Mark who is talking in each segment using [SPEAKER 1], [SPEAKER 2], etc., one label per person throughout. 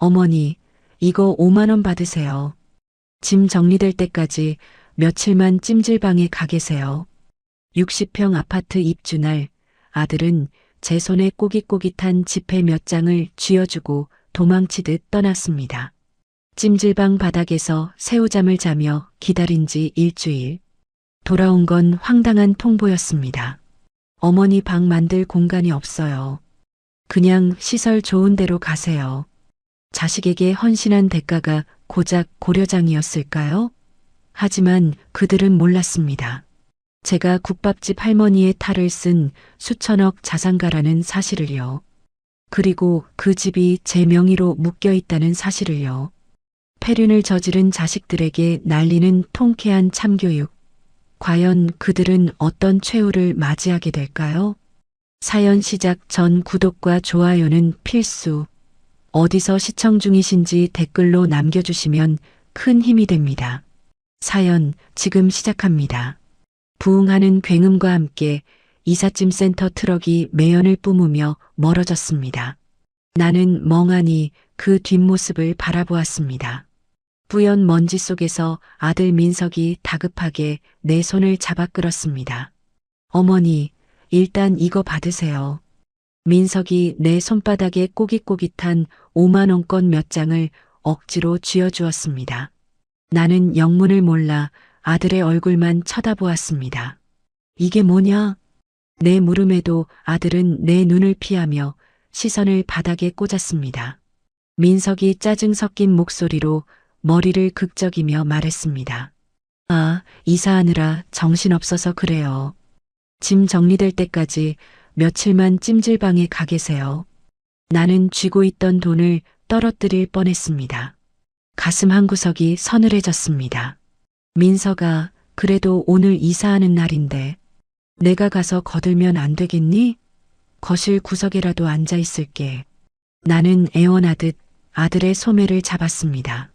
[SPEAKER 1] 어머니, 이거 5만 원 받으세요. 짐 정리될 때까지 며칠만 찜질방에 가 계세요. 60평 아파트 입주날 아들은 제 손에 꼬깃꼬깃한 지폐 몇 장을 쥐어주고 도망치듯 떠났습니다. 찜질방 바닥에서 새우잠을 자며 기다린 지 일주일. 돌아온 건 황당한 통보였습니다. 어머니 방 만들 공간이 없어요. 그냥 시설 좋은 데로 가세요. 자식에게 헌신한 대가가 고작 고려장이었을까요? 하지만 그들은 몰랐습니다. 제가 국밥집 할머니의 탈을 쓴 수천억 자산가라는 사실을요. 그리고 그 집이 제 명의로 묶여 있다는 사실을요. 폐륜을 저지른 자식들에게 날리는 통쾌한 참교육. 과연 그들은 어떤 최후를 맞이하게 될까요? 사연 시작 전 구독과 좋아요는 필수. 어디서 시청 중이신지 댓글로 남겨주시면 큰 힘이 됩니다. 사연 지금 시작합니다. 부흥하는 굉음과 함께 이삿짐 센터 트럭이 매연을 뿜으며 멀어졌습니다. 나는 멍하니 그 뒷모습을 바라보았습니다. 뿌연 먼지 속에서 아들 민석이 다급하게 내 손을 잡아 끌었습니다. 어머니, 일단 이거 받으세요. 민석이 내 손바닥에 꼬깃꼬깃한 5만 원권 몇 장을 억지로 쥐어주었습니다. 나는 영문을 몰라 아들의 얼굴만 쳐다보았습니다. 이게 뭐냐? 내 물음에도 아들은 내 눈을 피하며 시선을 바닥에 꽂았습니다. 민석이 짜증 섞인 목소리로 머리를 극적이며 말했습니다. 아, 이사하느라 정신없어서 그래요. 짐 정리될 때까지 며칠만 찜질방에 가 계세요. 나는 쥐고 있던 돈을 떨어뜨릴 뻔했습니다. 가슴 한구석이 서늘해졌습니다. 민석아, 그래도 오늘 이사하는 날인데 내가 가서 거들면 안 되겠니? 거실 구석에라도 앉아 있을게. 나는 애원하듯 아들의 소매를 잡았습니다.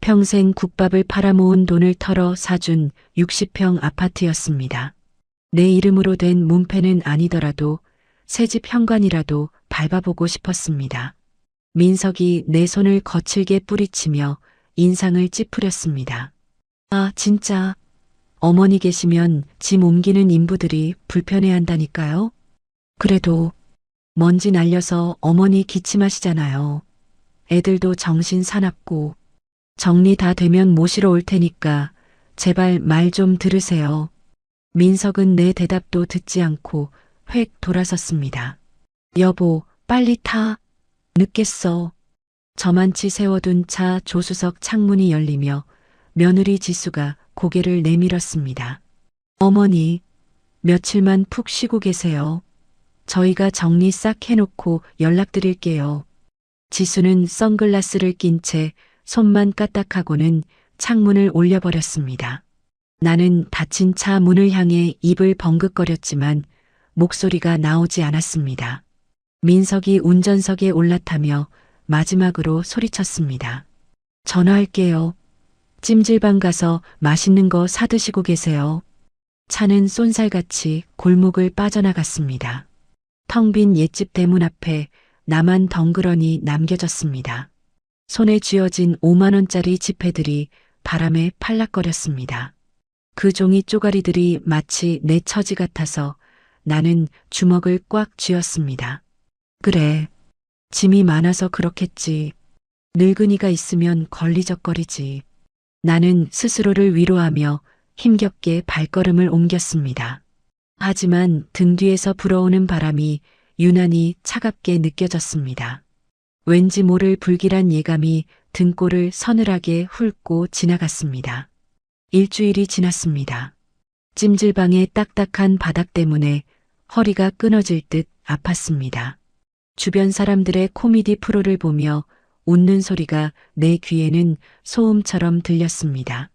[SPEAKER 1] 평생 국밥을 팔아모은 돈을 털어 사준 60평 아파트였습니다. 내 이름으로 된 문패는 아니더라도 새집 현관이라도 밟아보고 싶었습니다. 민석이 내 손을 거칠게 뿌리치며 인상을 찌푸렸습니다. 아, 진짜. 어머니 계시면 짐 옮기는 인부들이 불편해한다니까요. 그래도 먼지 날려서 어머니 기침하시잖아요. 애들도 정신 사납고 정리 다 되면 모시러 올 테니까 제발 말 좀 들으세요. 민석은 내 대답도 듣지 않고 획 돌아섰습니다. 여보, 빨리 타. 늦겠어. 저만치 세워둔 차 조수석 창문이 열리며 며느리 지수가 고개를 내밀었습니다. 어머니, 며칠만 푹 쉬고 계세요. 저희가 정리 싹 해놓고 연락드릴게요. 지수는 선글라스를 낀 채 손만 까딱하고는 창문을 올려버렸습니다. 나는 닫힌 차 문을 향해 입을 벙긋거렸지만 목소리가 나오지 않았습니다. 민석이 운전석에 올라타며 마지막으로 소리쳤습니다. 전화할게요. 찜질방 가서 맛있는 거 사드시고 계세요. 차는 쏜살같이 골목을 빠져나갔습니다. 텅 빈 옛집 대문 앞에 나만 덩그러니 남겨졌습니다. 손에 쥐어진 5만 원짜리 지폐들이 바람에 팔락거렸습니다. 그 종이 쪼가리들이 마치 내 처지 같아서 나는 주먹을 꽉 쥐었습니다. 그래, 짐이 많아서 그렇겠지. 늙은이가 있으면 걸리적거리지. 나는 스스로를 위로하며 힘겹게 발걸음을 옮겼습니다. 하지만 등 뒤에서 불어오는 바람이 유난히 차갑게 느껴졌습니다. 왠지 모를 불길한 예감이 등골을 서늘하게 훑고 지나갔습니다. 일주일이 지났습니다. 찜질방의 딱딱한 바닥 때문에 허리가 끊어질 듯 아팠습니다. 주변 사람들의 코미디 프로를 보며 웃는 소리가 내 귀에는 소음처럼 들렸습니다.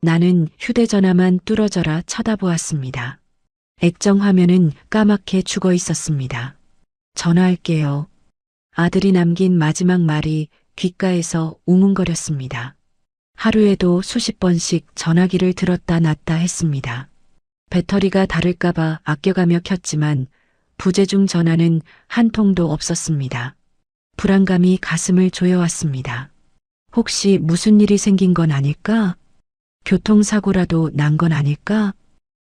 [SPEAKER 1] 나는 휴대전화만 뚫어져라 쳐다보았습니다. 액정 화면은 까맣게 죽어 있었습니다. 전화할게요. 아들이 남긴 마지막 말이 귓가에서 웅웅거렸습니다. 하루에도 수십 번씩 전화기를 들었다 놨다 했습니다. 배터리가 닳을까봐 아껴가며 켰지만 부재중 전화는 한 통도 없었습니다. 불안감이 가슴을 조여왔습니다. 혹시 무슨 일이 생긴 건 아닐까? 교통사고라도 난 건 아닐까?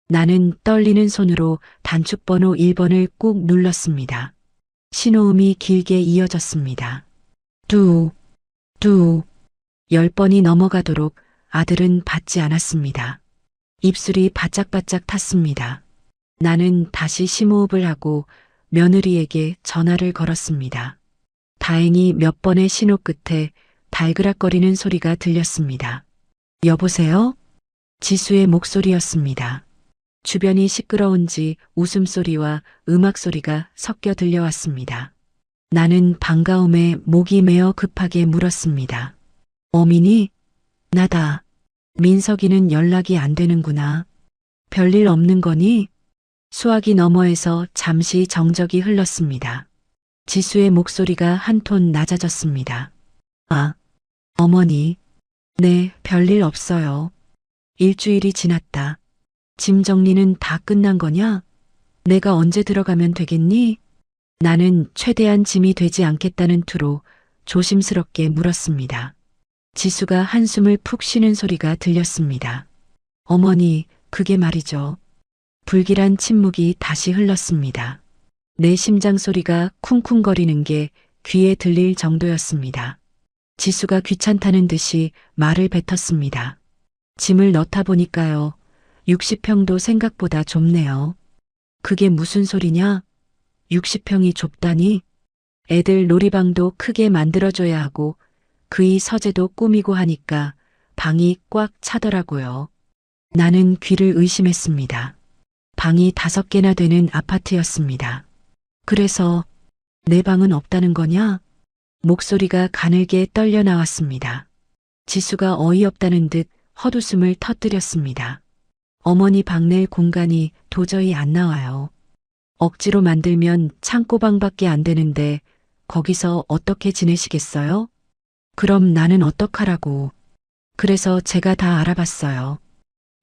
[SPEAKER 1] 나는 떨리는 손으로 단축번호 1번을 꾹 눌렀습니다. 신호음이 길게 이어졌습니다. 뚜, 뚜. 10번이 넘어가도록 아들은 받지 않았습니다. 입술이 바짝바짝 탔습니다. 나는 다시 심호흡을 하고 며느리에게 전화를 걸었습니다. 다행히 몇 번의 신호 끝에 달그락거리는 소리가 들렸습니다. 여보세요? 지수의 목소리였습니다. 주변이 시끄러운지 웃음소리와 음악소리가 섞여 들려왔습니다. 나는 반가움에 목이 메어 급하게 물었습니다. 어민이? 나다. 민석이는 연락이 안 되는구나. 별일 없는 거니? 수화기 너머에서 잠시 정적이 흘렀습니다. 지수의 목소리가 한 톤 낮아졌습니다. 아, 어머니. 네, 별일 없어요. 일주일이 지났다. 짐 정리는 다 끝난 거냐? 내가 언제 들어가면 되겠니? 나는 최대한 짐이 되지 않겠다는 투로 조심스럽게 물었습니다. 지수가 한숨을 푹 쉬는 소리가 들렸습니다. 어머니, 그게 말이죠. 불길한 침묵이 다시 흘렀습니다. 내 심장 소리가 쿵쿵거리는 게 귀에 들릴 정도였습니다. 지수가 귀찮다는 듯이 말을 뱉었습니다. 짐을 넣다 보니까요. 60평도 생각보다 좁네요. 그게 무슨 소리냐? 60평이 좁다니? 애들 놀이방도 크게 만들어줘야 하고 그이 서재도 꾸미고 하니까 방이 꽉 차더라고요. 나는 귀를 의심했습니다. 방이 5개나 되는 아파트였습니다. 그래서 내 방은 없다는 거냐? 목소리가 가늘게 떨려 나왔습니다. 지수가 어이없다는 듯 헛웃음을 터뜨렸습니다. 어머니 방 낼 공간이 도저히 안 나와요. 억지로 만들면 창고방밖에 안 되는데 거기서 어떻게 지내시겠어요? 그럼 나는 어떡하라고. 그래서 제가 다 알아봤어요.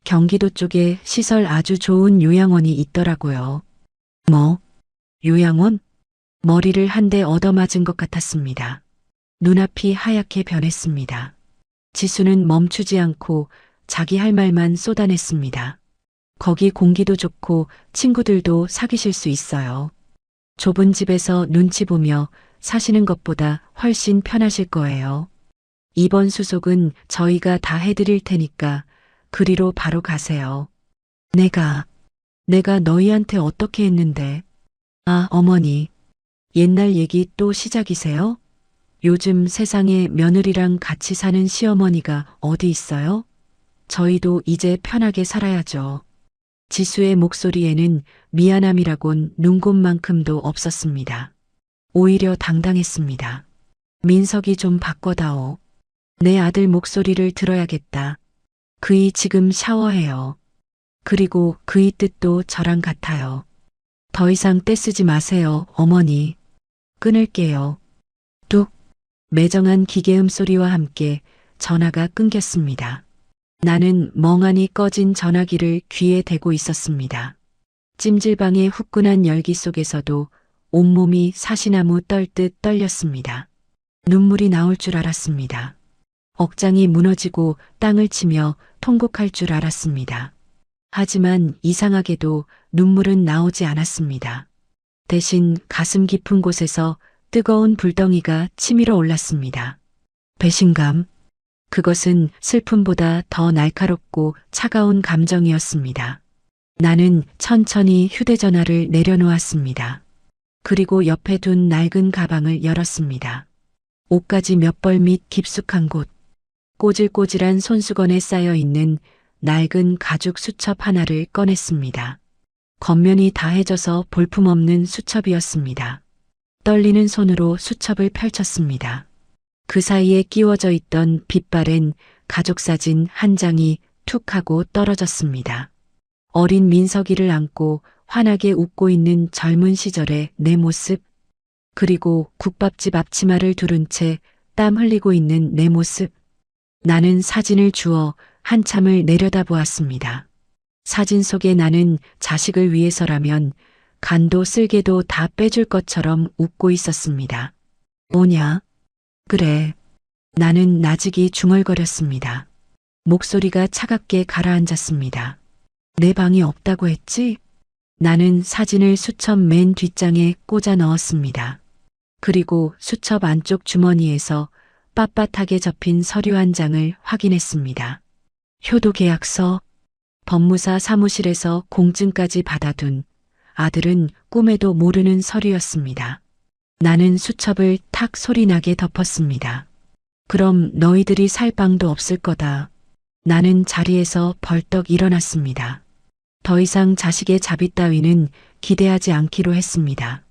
[SPEAKER 1] 경기도 쪽에 시설 아주 좋은 요양원이 있더라고요. 뭐? 요양원? 머리를 한 대 얻어맞은 것 같았습니다. 눈앞이 하얗게 변했습니다. 지수는 멈추지 않고 자기 할 말만 쏟아냈습니다. 거기 공기도 좋고 친구들도 사귀실 수 있어요. 좁은 집에서 눈치 보며 사시는 것보다 훨씬 편하실 거예요. 이번 수속은 저희가 다 해드릴 테니까 그리로 바로 가세요. 내가 너희한테 어떻게 했는데? 아, 어머니. 옛날 얘기 또 시작이세요? 요즘 세상에 며느리랑 같이 사는 시어머니가 어디 있어요? 저희도 이제 편하게 살아야죠. 지수의 목소리에는 미안함이라곤 눈곱만큼도 없었습니다. 오히려 당당했습니다. 민석이 좀 바꿔다오. 내 아들 목소리를 들어야겠다. 그이 지금 샤워해요. 그리고 그이 뜻도 저랑 같아요. 더 이상 떼쓰지 마세요, 어머니. 끊을게요. 뚝. 매정한 기계음 소리와 함께 전화가 끊겼습니다. 나는 멍하니 꺼진 전화기를 귀에 대고 있었습니다. 찜질방의 후끈한 열기 속에서도 온몸이 사시나무 떨듯 떨렸습니다. 눈물이 나올 줄 알았습니다. 억장이 무너지고 땅을 치며 통곡할 줄 알았습니다. 하지만 이상하게도 눈물은 나오지 않았습니다. 대신 가슴 깊은 곳에서 뜨거운 불덩이가 치밀어 올랐습니다. 배신감. 그것은 슬픔보다 더 날카롭고 차가운 감정이었습니다. 나는 천천히 휴대전화를 내려놓았습니다. 그리고 옆에 둔 낡은 가방을 열었습니다. 옷가지 몇 벌 밑 깊숙한 곳, 꼬질꼬질한 손수건에 쌓여 있는 낡은 가죽 수첩 하나를 꺼냈습니다. 겉면이 다해져서 볼품없는 수첩이었습니다. 떨리는 손으로 수첩을 펼쳤습니다. 그 사이에 끼워져 있던 빛바랜 가족사진 한 장이 툭 하고 떨어졌습니다. 어린 민석이를 안고 환하게 웃고 있는 젊은 시절의 내 모습, 그리고 국밥집 앞치마를 두른 채 땀 흘리고 있는 내 모습. 나는 사진을 주워 한참을 내려다보았습니다. 사진 속에 나는 자식을 위해서라면 간도 쓸개도 다 빼줄 것처럼 웃고 있었습니다. 뭐냐? 그래. 나는 나직이 중얼거렸습니다. 목소리가 차갑게 가라앉았습니다. 내 방이 없다고 했지? 나는 사진을 수첩 맨 뒷장에 꽂아 넣었습니다. 그리고 수첩 안쪽 주머니에서 빳빳하게 접힌 서류 한 장을 확인했습니다. 효도 계약서, 법무사 사무실에서 공증까지 받아둔 아들은 꿈에도 모르는 서류였습니다. 나는 수첩을 탁 소리나게 덮었습니다. 그럼 너희들이 살 방도 없을 거다. 나는 자리에서 벌떡 일어났습니다. 더 이상 자식의 자비 따위는 기대하지 않기로 했습니다.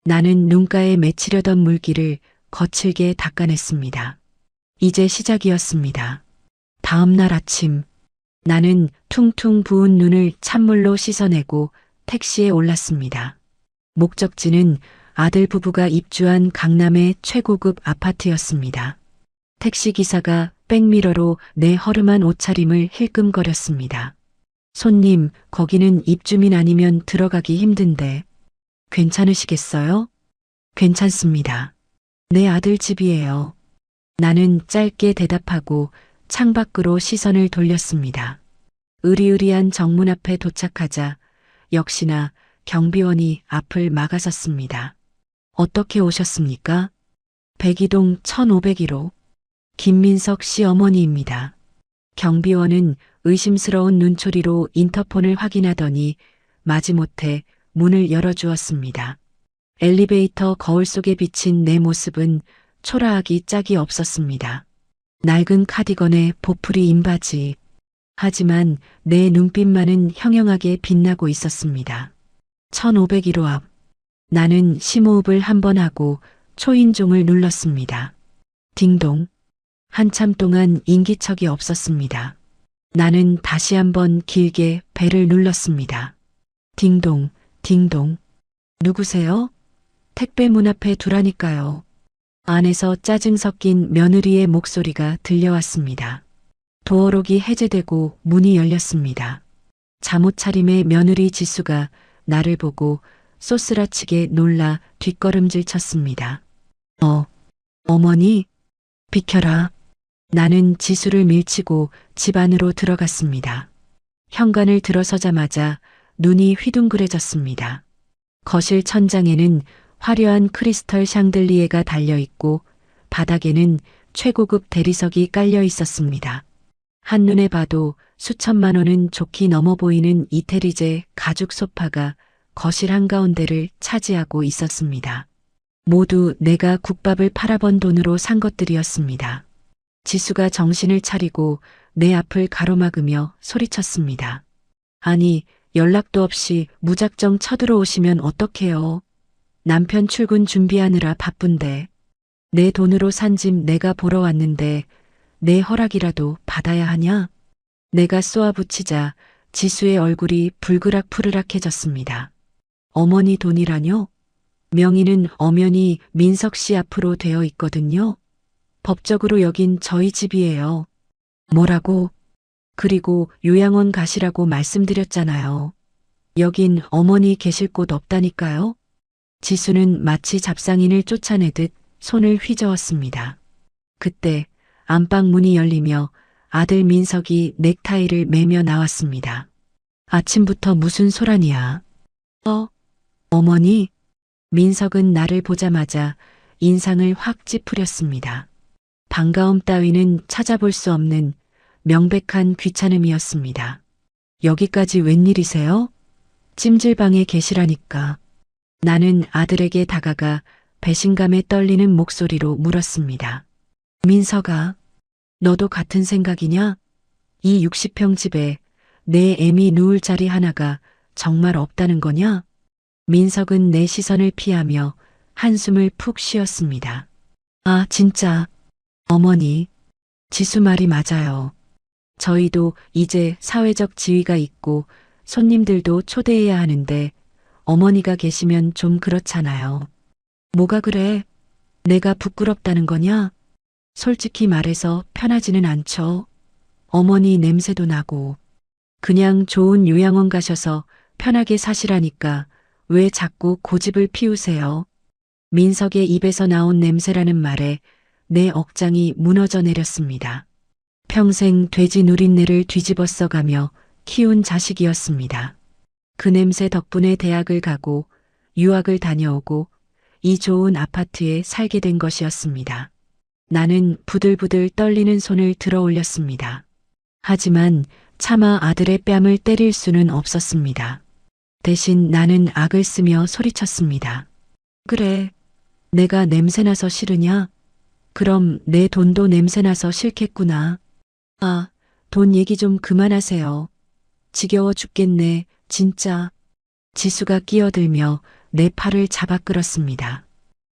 [SPEAKER 1] 나는 눈가에 맺히려던 물기를 거칠게 닦아냈습니다. 이제 시작이었습니다. 다음 날 아침, 나는 퉁퉁 부은 눈을 찬물로 씻어내고 택시에 올랐습니다. 목적지는 아들 부부가 입주한 강남의 최고급 아파트였습니다. 택시기사가 백미러로 내 허름한 옷차림을 힐끔거렸습니다. 손님, 거기는 입주민 아니면 들어가기 힘든데 괜찮으시겠어요? 괜찮습니다. 내 아들 집이에요. 나는 짧게 대답하고 창밖으로 시선을 돌렸습니다. 으리으리한 정문 앞에 도착하자 역시나 경비원이 앞을 막아섰습니다. 어떻게 오셨습니까? 백이동 1501호 김민석 씨 어머니입니다. 경비원은 의심스러운 눈초리로 인터폰을 확인하더니 마지못해 문을 열어주었습니다. 엘리베이터 거울 속에 비친 내 모습은 초라하기 짝이 없었습니다. 낡은 카디건에 보풀이 인바지. 하지만 내 눈빛만은 형형하게 빛나고 있었습니다. 1501호 앞. 나는 심호흡을 한 번 하고 초인종을 눌렀습니다. 딩동. 한참 동안 인기척이 없었습니다. 나는 다시 한번 길게 벨을 눌렀습니다. 딩동, 딩동. 누구세요? 택배 문 앞에 두라니까요. 안에서 짜증 섞인 며느리의 목소리가 들려왔습니다. 도어록이 해제되고 문이 열렸습니다. 잠옷 차림의 며느리 지수가 나를 보고 쏘스라치게 놀라 뒷걸음질 쳤습니다. 어머니, 비켜라. 나는 지수를 밀치고 집 안으로 들어갔습니다. 현관을 들어서자마자 눈이 휘둥그레졌습니다. 거실 천장에는 화려한 크리스털 샹들리에가 달려있고 바닥에는 최고급 대리석이 깔려 있었습니다. 한눈에 봐도 수천만 원은 좋게 넘어 보이는 이태리제 가죽 소파가 거실 한가운데를 차지하고 있었습니다. 모두 내가 국밥을 팔아번 돈으로 산 것들이었습니다. 지수가 정신을 차리고 내 앞을 가로막으며 소리쳤습니다. 아니, 연락도 없이 무작정 쳐들어오시면 어떡해요. 남편 출근 준비하느라 바쁜데. 내 돈으로 산 집 내가 보러 왔는데 내 허락이라도 받아야 하냐? 내가 쏘아붙이자 지수의 얼굴이 불그락푸르락해졌습니다. 어머니 돈이라뇨? 명의는 엄연히 민석 씨 앞으로 되어 있거든요. 법적으로 여긴 저희 집이에요. 뭐라고? 그리고 요양원 가시라고 말씀드렸잖아요. 여긴 어머니 계실 곳 없다니까요. 지수는 마치 잡상인을 쫓아내듯 손을 휘저었습니다. 그때 안방 문이 열리며 아들 민석이 넥타이를 매며 나왔습니다. 아침부터 무슨 소란이야? 어머니? 민석은 나를 보자마자 인상을 확 찌푸렸습니다. 반가움 따위는 찾아볼 수 없는 명백한 귀찮음이었습니다. 여기까지 웬일이세요? 찜질방에 계시라니까. 나는 아들에게 다가가 배신감에 떨리는 목소리로 물었습니다. 민석아, 너도 같은 생각이냐? 이 60평 집에 내 애미 누울 자리 하나가 정말 없다는 거냐? 민석은 내 시선을 피하며 한숨을 푹 쉬었습니다. 아, 진짜. 어머니, 지수 말이 맞아요. 저희도 이제 사회적 지위가 있고 손님들도 초대해야 하는데 어머니가 계시면 좀 그렇잖아요. 뭐가 그래? 내가 부끄럽다는 거냐? 솔직히 말해서 편하지는 않죠. 어머니 냄새도 나고. 그냥 좋은 요양원 가셔서 편하게 사시라니까 왜 자꾸 고집을 피우세요? 민석의 입에서 나온 냄새라는 말에 내 억장이 무너져 내렸습니다. 평생 돼지 누린내를 뒤집어 써가며 키운 자식이었습니다. 그 냄새 덕분에 대학을 가고 유학을 다녀오고 이 좋은 아파트에 살게 된 것이었습니다. 나는 부들부들 떨리는 손을 들어 올렸습니다. 하지만 차마 아들의 뺨을 때릴 수는 없었습니다. 대신 나는 악을 쓰며 소리쳤습니다. 그래, 내가 냄새나서 싫으냐? 그럼 내 돈도 냄새나서 싫겠구나. 아, 돈 얘기 좀 그만하세요. 지겨워 죽겠네, 진짜. 지수가 끼어들며 내 팔을 잡아 끌었습니다.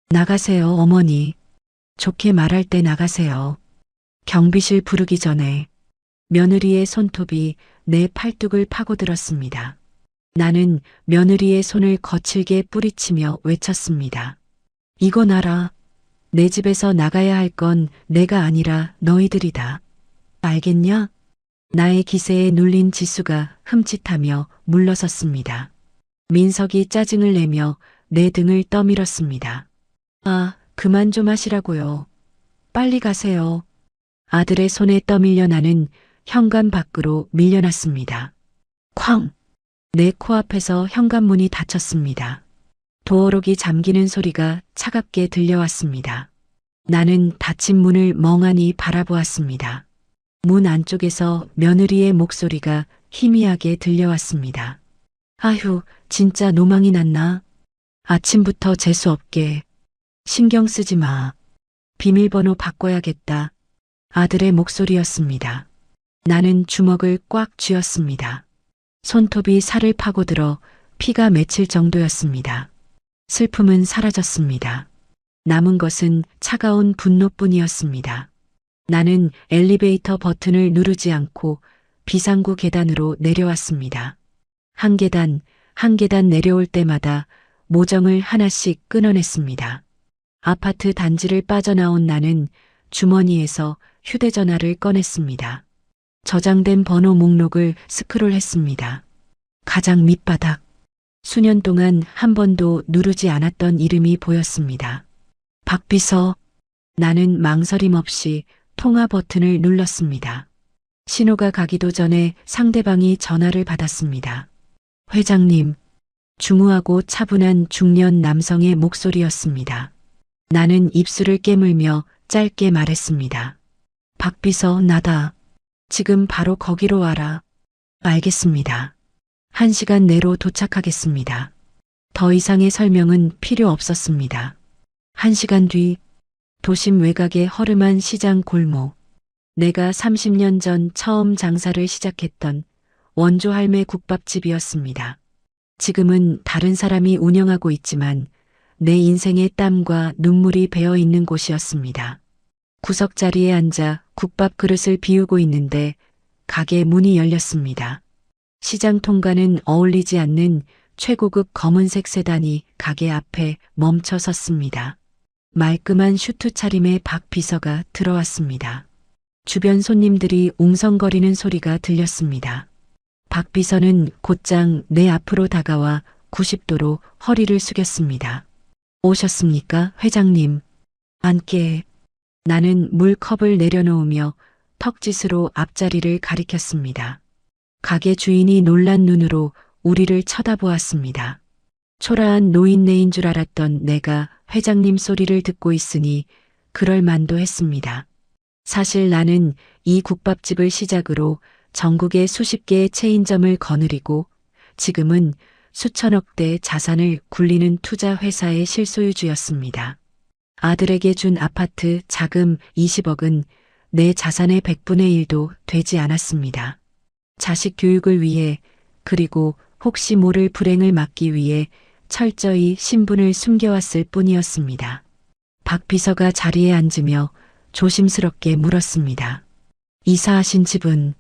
[SPEAKER 1] 나가세요, 어머니. 좋게 말할 때 나가세요. 경비실 부르기 전에. 며느리의 손톱이 내 팔뚝을 파고들었습니다. 나는 며느리의 손을 거칠게 뿌리치며 외쳤습니다. 이거 놔라. 내 집에서 나가야 할 건 내가 아니라 너희들이다. 알겠냐? 나의 기세에 눌린 지수가 흠칫하며 물러섰습니다. 민석이 짜증을 내며 내 등을 떠밀었습니다. 아, 그만 좀 하시라고요. 빨리 가세요. 아들의 손에 떠밀려 나는 현관 밖으로 밀려났습니다. 쾅! 내 코앞에서 현관문이 닫혔습니다. 도어록이 잠기는 소리가 차갑게 들려왔습니다. 나는 닫힌 문을 멍하니 바라보았습니다. 문 안쪽에서 며느리의 목소리가 희미하게 들려왔습니다. 아휴, 진짜 노망이 났나? 아침부터 재수없게. 신경 쓰지 마. 비밀번호 바꿔야겠다. 아들의 목소리였습니다. 나는 주먹을 꽉 쥐었습니다. 손톱이 살을 파고들어 피가 맺힐 정도였습니다. 슬픔은 사라졌습니다. 남은 것은 차가운 분노뿐이었습니다. 나는 엘리베이터 버튼을 누르지 않고 비상구 계단으로 내려왔습니다. 한 계단, 한 계단 내려올 때마다 모정을 하나씩 끊어냈습니다. 아파트 단지를 빠져나온 나는 주머니에서 휴대전화를 꺼냈습니다. 저장된 번호 목록을 스크롤했습니다. 가장 밑바닥. 수년 동안 한 번도 누르지 않았던 이름이 보였습니다. 박비서. 나는 망설임 없이 통화 버튼을 눌렀습니다. 신호가 가기도 전에 상대방이 전화를 받았습니다. 회장님. 중후하고 차분한 중년 남성의 목소리였습니다. 나는 입술을 깨물며 짧게 말했습니다. 박비서, 나다. 지금 바로 거기로 와라. 알겠습니다. 1시간 내로 도착하겠습니다. 더 이상의 설명은 필요 없었습니다. 1시간 뒤, 도심 외곽의 허름한 시장 골목. 내가 30년 전 처음 장사를 시작했던 원조 할매 국밥집이었습니다. 지금은 다른 사람이 운영하고 있지만 내 인생의 땀과 눈물이 배어 있는 곳이었습니다. 구석자리에 앉아 국밥 그릇을 비우고 있는데 가게 문이 열렸습니다. 시장 통과는 어울리지 않는 최고급 검은색 세단이 가게 앞에 멈춰 섰습니다. 말끔한 슈트 차림의 박 비서가 들어왔습니다. 주변 손님들이 웅성거리는 소리가 들렸습니다. 박 비서는 곧장 내 앞으로 다가와 90도로 허리를 숙였습니다. 오셨습니까, 회장님? 앉게. 나는 물컵을 내려놓으며 턱짓으로 앞자리를 가리켰습니다. 가게 주인이 놀란 눈으로 우리를 쳐다보았습니다. 초라한 노인네인 줄 알았던 내가 회장님 소리를 듣고 있으니 그럴 만도 했습니다. 사실 나는 이 국밥집을 시작으로 전국에 수십 개의 체인점을 거느리고 지금은 수천억대 자산을 굴리는 투자 회사의 실소유주였습니다. 아들에게 준 아파트 자금 20억은 내 자산의 100분의 1도 되지 않았습니다. 자식 교육을 위해 그리고 혹시 모를 불행을 막기 위해 철저히 신분을 숨겨왔을 뿐이었습니다. 박 비서가 자리에 앉으며 조심스럽게 물었습니다. 이사하신 집은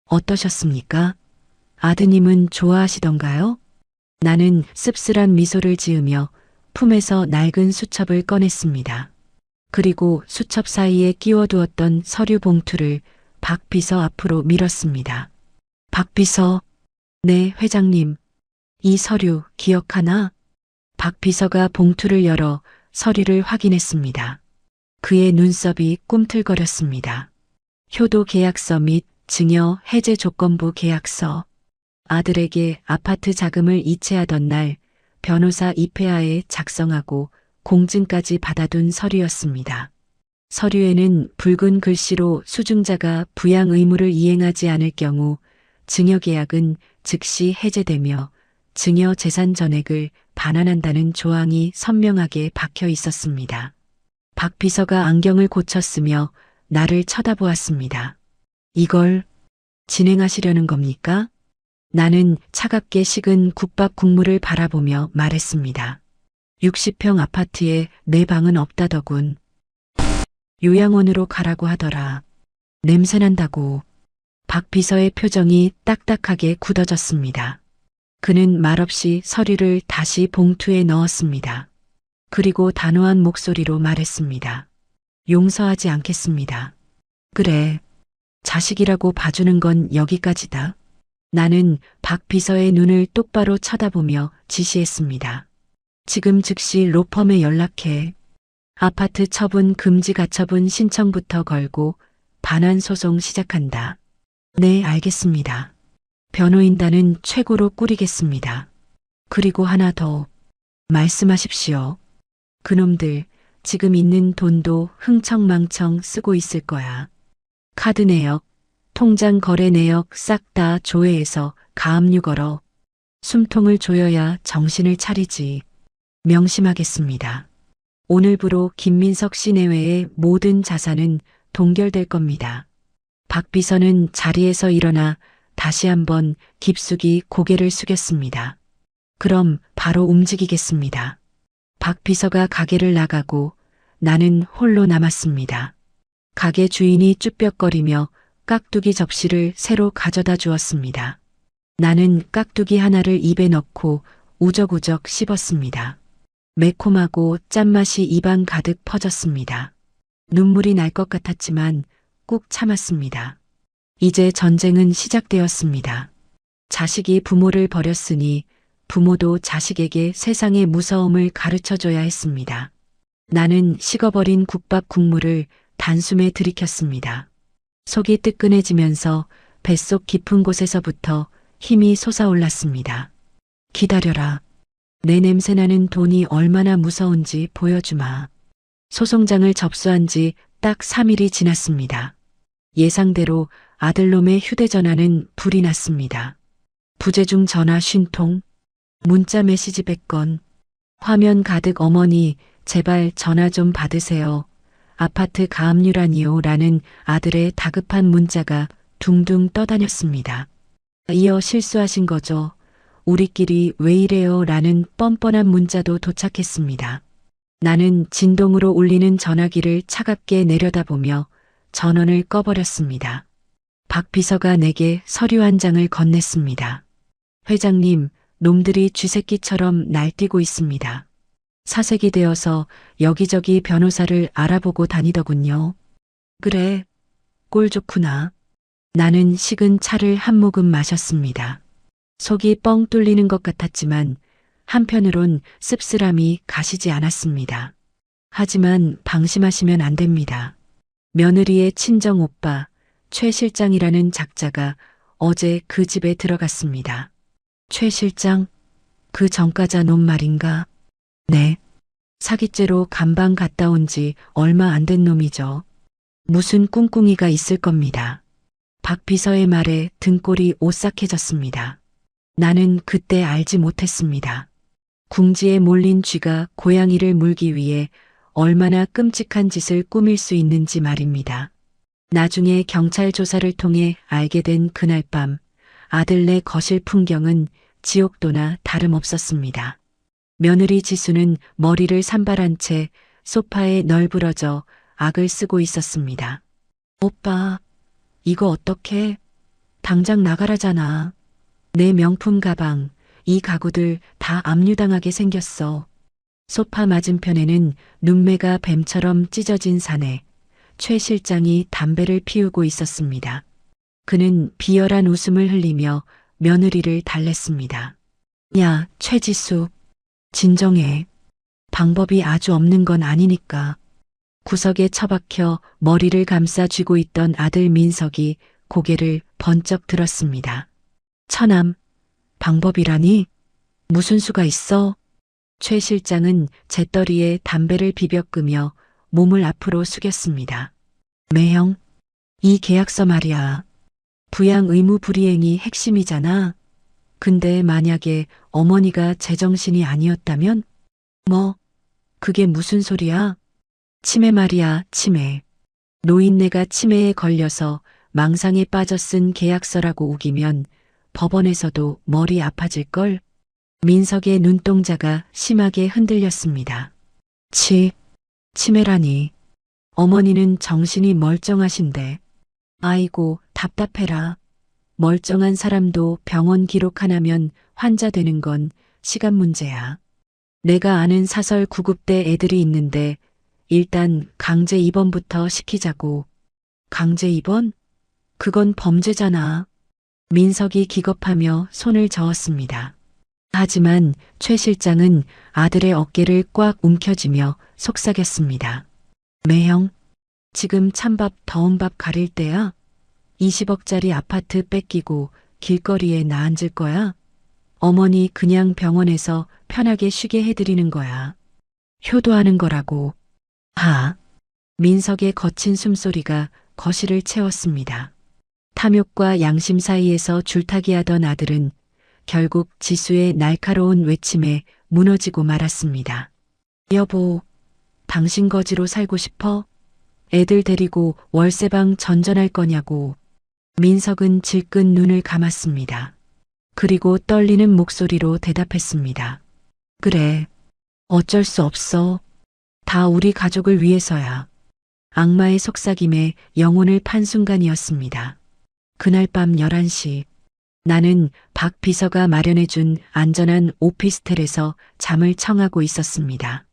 [SPEAKER 1] 어떠셨습니까? 아드님은 좋아하시던가요? 나는 씁쓸한 미소를 지으며 품에서 낡은 수첩을 꺼냈습니다. 그리고 수첩 사이에 끼워두었던 서류 봉투를 박 비서 앞으로 밀었습니다. 박 비서. 네, 회장님. 이 서류 기억하나? 박 비서가 봉투를 열어 서류를 확인했습니다. 그의 눈썹이 꿈틀거렸습니다. 효도 계약서 및 증여 해제 조건부 계약서. 아들에게 아파트 자금을 이체하던 날 변호사 입회하에 작성하고 공증까지 받아둔 서류였습니다. 서류에는 붉은 글씨로 수증자가 부양 의무를 이행하지 않을 경우 증여 계약은 즉시 해제되며 증여 재산 전액을 반환한다는 조항이 선명하게 박혀 있었습니다. 박 비서가 안경을 고쳤으며 나를 쳐다보았습니다. 이걸 진행하시려는 겁니까? 나는 차갑게 식은 국밥 국물을 바라보며 말했습니다. 60평 아파트에 내 방은 없다더군. 요양원으로 가라고 하더라. 냄새난다고. 박 비서의 표정이 딱딱하게 굳어졌습니다. 그는 말없이 서류를 다시 봉투에 넣었습니다. 그리고 단호한 목소리로 말했습니다. 용서하지 않겠습니다. 그래. 자식이라고 봐주는 건 여기까지다. 나는 박 비서의 눈을 똑바로 쳐다보며 지시했습니다. 지금 즉시 로펌에 연락해. 아파트 처분 금지 가처분 신청부터 걸고 반환 소송 시작한다. 네, 알겠습니다. 변호인단은 최고로 꾸리겠습니다. 그리고 하나 더 말씀하십시오. 그놈들 지금 있는 돈도 흥청망청 쓰고 있을 거야. 카드 내역, 통장 거래 내역 싹 다 조회해서 가압류 걸어. 숨통을 조여야 정신을 차리지. 명심하겠습니다. 오늘부로 김민석 씨 내외의 모든 자산은 동결될 겁니다. 박 비서는 자리에서 일어나 다시 한번 깊숙이 고개를 숙였습니다. 그럼 바로 움직이겠습니다. 박 비서가 가게를 나가고 나는 홀로 남았습니다. 가게 주인이 쭈뼛거리며 깍두기 접시를 새로 가져다 주었습니다. 나는 깍두기 하나를 입에 넣고 우적우적 씹었습니다. 매콤하고 짠맛이 입안 가득 퍼졌습니다. 눈물이 날 것 같았지만 꾹 참았습니다. 이제 전쟁은 시작되었습니다. 자식이 부모를 버렸으니 부모도 자식에게 세상의 무서움을 가르쳐줘야 했습니다. 나는 식어버린 국밥 국물을 단숨에 들이켰습니다. 속이 뜨끈해지면서 뱃속 깊은 곳에서부터 힘이 솟아올랐습니다. 기다려라. 내 냄새나는 돈이 얼마나 무서운지 보여주마. 소송장을 접수한 지 딱 3일이 지났습니다. 예상대로 아들놈의 휴대전화는 불이 났습니다. 부재중 전화 50통, 문자 메시지 100건, 화면 가득 어머니 제발 전화 좀 받으세요. 아파트 가압류라니요 라는 아들의 다급한 문자가 둥둥 떠다녔습니다. 이어 실수하신 거죠. 우리끼리 왜 이래요 라는 뻔뻔한 문자도 도착했습니다. 나는 진동으로 울리는 전화기를 차갑게 내려다보며 전원을 꺼버렸습니다. 박 비서가 내게 서류 한 장을 건넸습니다. 회장님, 놈들이 쥐새끼처럼 날뛰고 있습니다. 사색이 되어서 여기저기 변호사를 알아보고 다니더군요. 그래, 꼴 좋구나. 나는 식은 차를 한 모금 마셨습니다. 속이 뻥 뚫리는 것 같았지만 한편으론 씁쓸함이 가시지 않았습니다. 하지만 방심하시면 안 됩니다. 며느리의 친정 오빠 최 실장이라는 작자가 어제 그 집에 들어갔습니다. 최 실장? 그 전과자 놈 말인가? 네. 사기죄로 감방 갔다 온 지 얼마 안 된 놈이죠. 무슨 꿍꿍이가 있을 겁니다. 박 비서의 말에 등골이 오싹해졌습니다. 나는 그때 알지 못했습니다. 궁지에 몰린 쥐가 고양이를 물기 위해 얼마나 끔찍한 짓을 꾸밀 수 있는지 말입니다. 나중에 경찰 조사를 통해 알게 된 그날 밤 아들네 거실 풍경은 지옥도나 다름없었습니다. 며느리 지수는 머리를 산발한 채 소파에 널브러져 악을 쓰고 있었습니다. 오빠, 이거 어떡해? 당장 나가라잖아. 내 명품 가방, 이 가구들 다 압류당하게 생겼어. 소파 맞은편에는 눈매가 뱀처럼 찢어진 사내, 최 실장이 담배를 피우고 있었습니다. 그는 비열한 웃음을 흘리며 며느리를 달랬습니다. 야, 최지수, 진정해. 방법이 아주 없는 건 아니니까. 구석에 처박혀 머리를 감싸 쥐고 있던 아들 민석이 고개를 번쩍 들었습니다. 처남, 방법이라니? 무슨 수가 있어? 최 실장은 재떨이에 담배를 비벼 끄며 몸을 앞으로 숙였습니다. 매형, 이 계약서 말이야. 부양 의무 불이행이 핵심이잖아. 근데 만약에 어머니가 제정신이 아니었다면? 뭐, 그게 무슨 소리야? 치매 말이야, 치매. 노인네가 치매에 걸려서 망상에 빠져 쓴 계약서라고 우기면 법원에서도 머리 아파질걸? 민석의 눈동자가 심하게 흔들렸습니다. 치매라니. 어머니는 정신이 멀쩡하신데. 아이고, 답답해라. 멀쩡한 사람도 병원 기록 하나면 환자 되는 건 시간 문제야. 내가 아는 사설 구급대 애들이 있는데 일단 강제 입원부터 시키자고. 강제 입원? 그건 범죄잖아. 민석이 기겁하며 손을 저었습니다. 하지만 최 실장은 아들의 어깨를 꽉 움켜쥐며 속삭였습니다. 매형, 지금 찬밥 더운 밥 가릴 때야? 20억짜리 아파트 뺏기고 길거리에 나 앉을 거야? 어머니 그냥 병원에서 편하게 쉬게 해드리는 거야. 효도하는 거라고. 민석의 거친 숨소리가 거실을 채웠습니다. 탐욕과 양심 사이에서 줄타기 하던 아들은 결국 지수의 날카로운 외침에 무너지고 말았습니다. 여보, 당신 거지로 살고 싶어? 애들 데리고 월세방 전전할 거냐고. 민석은 질끈 눈을 감았습니다. 그리고 떨리는 목소리로 대답했습니다. 그래, 어쩔 수 없어. 다 우리 가족을 위해서야. 악마의 속삭임에 영혼을 판 순간이었습니다. 그날 밤 11시, 나는 박 비서가 마련해준 안전한 오피스텔에서 잠을 청하고 있었습니다.